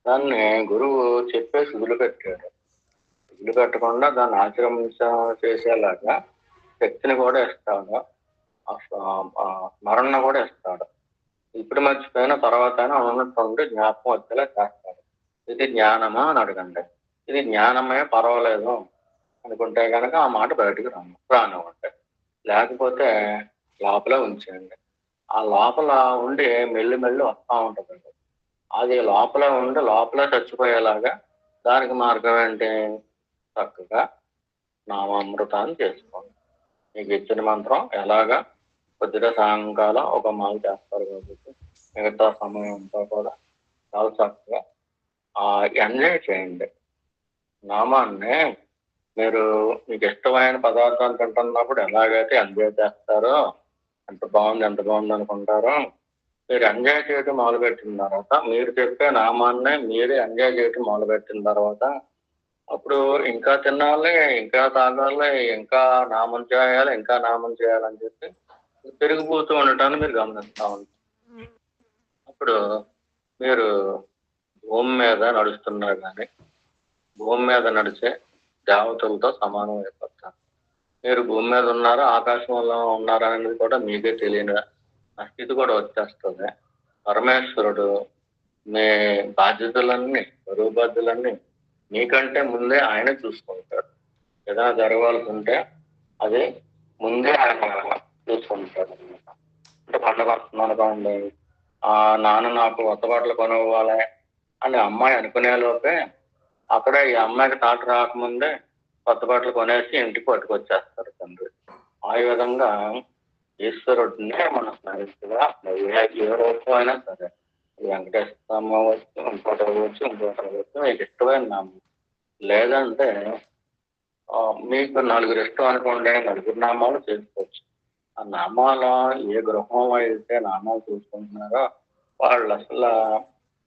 దాన్ని గురువు చెప్పేసి వదిలిపెట్టాడు. వదిలిపెట్టకుండా దాన్ని చేసేలాగా శక్తిని కూడా ఇస్తాడు, స్మరణ కూడా ఇస్తాడు. ఇప్పుడు మర్చిపోయిన తర్వాత ఉన్నట్టుండి జ్ఞాపకం వచ్చేలా చేస్తాడు. ఇది జ్ఞానమా అని అడగండి. ఇది జ్ఞానమే పర్వాలేదు అనుకుంటే కనుక ఆ మాట బయటకు రానివ్వండి. లేకపోతే లోపల ఉంచేయండి. ఆ లోపల ఉండి మెల్లి వస్తూ ఉంటుందండి. అది లోపల ఉండి లోపల చచ్చిపోయేలాగా దానికి మార్గం ఏంటి? చక్కగా నామామృతాన్ని చేసుకోండి. మీకు ఇచ్చిన మంత్రం ఎలాగా కొద్దిగా సాయంకాలం ఒక మాలు చేస్తారు కాబట్టి మిగతా సమయం అంతా కూడా చాలా చక్కగా ఎంజాయ్ చేయండి. నామాన్ని మీరు మీకు ఇష్టమైన పదార్థాలు తింటున్నప్పుడు ఎలాగైతే ఎంజాయ్ చేస్తారో, ఎంత బాగుంది అనుకుంటారో, మీరు ఎంజాయ్ చేయడం మొదలుపెట్టిన తర్వాత, మీరు చెప్పే నామాన్ని మీరే ఎంజాయ్ చేయడం మొదలుపెట్టిన తర్వాత, అప్పుడు ఇంకా తినాలి, ఇంకా తాగాలి, ఇంకా నామం చేయాలని చెప్పి పెరిగిపోతూ ఉండటాన్ని మీరు గమనిస్తూ ఉంటారు. అప్పుడు మీరు భూమి మీద నడుస్తున్నారు, కానీ భూమి మీద నడిచే దేవతలతో సమానం అయిపోతారు. మీరు భూమి మీద ఉన్నారా, ఆకాశంలో ఉన్నారా అనేది కూడా మీకే తెలియని ఆ స్థితి కూడా వచ్చేస్తుంది. పరమేశ్వరుడు మీ బాధ్యతలన్నీ, బరువు బాధ్యతలన్నీ మీకంటే ముందే ఆయన చూసుకుంటాడు. ఏదైనా జరగాల్సి ఉంటే అది ముందే ఆయన చూసుకుంటాడు అనమాట. అంటే పండగ వస్తుంది అనుకోండి, నాన్న నాకు కొత్త బట్టలు కొనివ్వాలి అని అమ్మాయి అనుకునే లోపే అక్కడే ఈ అమ్మాయికి తాట రాకముందే కొత్త బట్టలు కొనేసి ఇంటికి పట్టుకొచ్చేస్తారు తండ్రి. ఆ విధంగా ఈశ్వరుడిని మన స్నేహితుగా ఏ రూపం అయినా సరే, వెంకటేశ్వర స్వామి అవ్వచ్చు, ఇంకోటి అవ్వచ్చు, ఇంకోటి అవ్వచ్చు, మీకు ఇష్టమైన నామం. లేదంటే మీకు నలుగురు ఇష్టం అనుకోండి, నలుగురు నామాలు చేసుకోవచ్చు. ఆ నామాల ఏ గృహం అయితే నామాలు చూసుకుంటున్నారో వాళ్ళు అసలు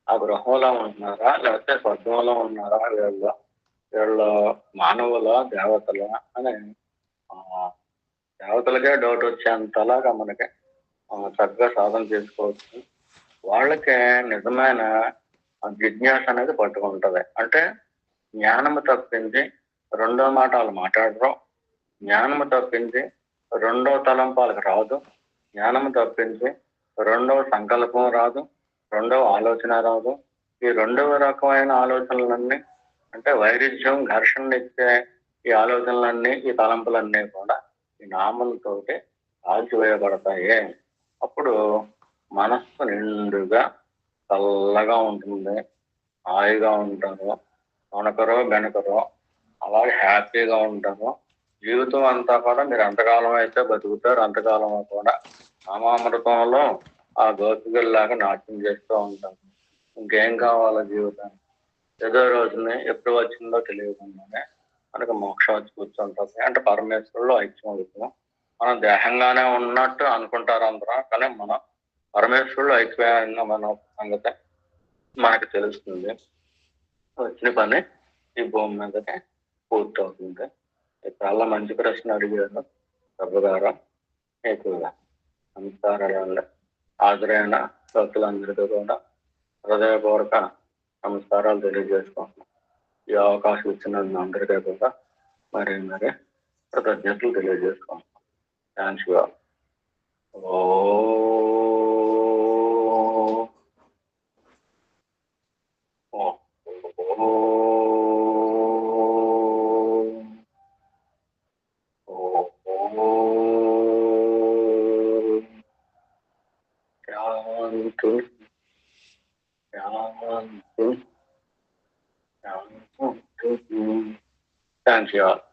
ఆ గృహంలో ఉంటున్నారా, లేకపోతే స్వర్గంలో ఉన్నారా, వీళ్ళ మానవుల దేవతల అని ఆ, దేవతలకే డౌట్ వచ్చేంతలాగా మనకి చక్కగా సాధన చేసుకోవచ్చు. వాళ్ళకే నిజమైన జిజ్ఞాస అనేది పట్టుకుంటది. అంటే జ్ఞానము తప్పింది రెండో మాట వాళ్ళు మాట్లాడరు, జ్ఞానము తప్పింది రెండో తలంపాలకు రాదు, జ్ఞానము తప్పించి రెండవ సంకల్పం రాదు, రెండవ ఆలోచన రాదు. ఈ రెండవ రకమైన ఆలోచనలన్నీ అంటే వైరుధ్యం, ఘర్షణ ఇచ్చే ఈ ఆలోచనలన్నీ, ఈ తలంపులన్నీ కూడా ఈ నామంతోటి కాల్చివేయబడతాయి. అప్పుడు మనస్సు నిండుగా చల్లగా ఉంటుంది, హాయిగా ఉంటారు, వణకరో బెనకరో అలాగే హ్యాపీగా ఉంటారు. జీవితం అంతా కూడా మీరు ఎంతకాలం అయితే బతుకుతారు అంతకాలం కూడా నామామృతంలో ఆ గోపికల్లాగా నాట్యం చేస్తూ ఉంటారు. ఇంకేం కావాలో జీవితాన్ని? ఏదో రోజుని ఎప్పుడు వచ్చిందో తెలియకుండానే మనకు మోక్షం వచ్చి కూర్చుంటుంది. అంటే పరమేశ్వరులో ఐక్యం అవుతాం. మనం దేహంగానే ఉన్నట్టు అనుకుంటారు అందరూ, కానీ మనం పరమేశ్వరుడు ఐక్యమైన మన సంగతి మనకు తెలుస్తుంది. వచ్చిన పని ఈ భూమి మీదకి పూర్తవుతుంది. చాలా మంచి ప్రశ్న అడిగారు ప్రభు గారు. మీకు నమస్కారాలు. హాజరైన భక్తులందరికీ కూడా హృదయపూర్వక నమస్కారాలు తెలియజేసుకుంటున్నాం. ఈ అవకాశం ఇచ్చిన అందరికీ కూడా మరి కృతజ్ఞతలు తెలియజేసుకుంటున్నాం. Thanks you. Oh Thank you all.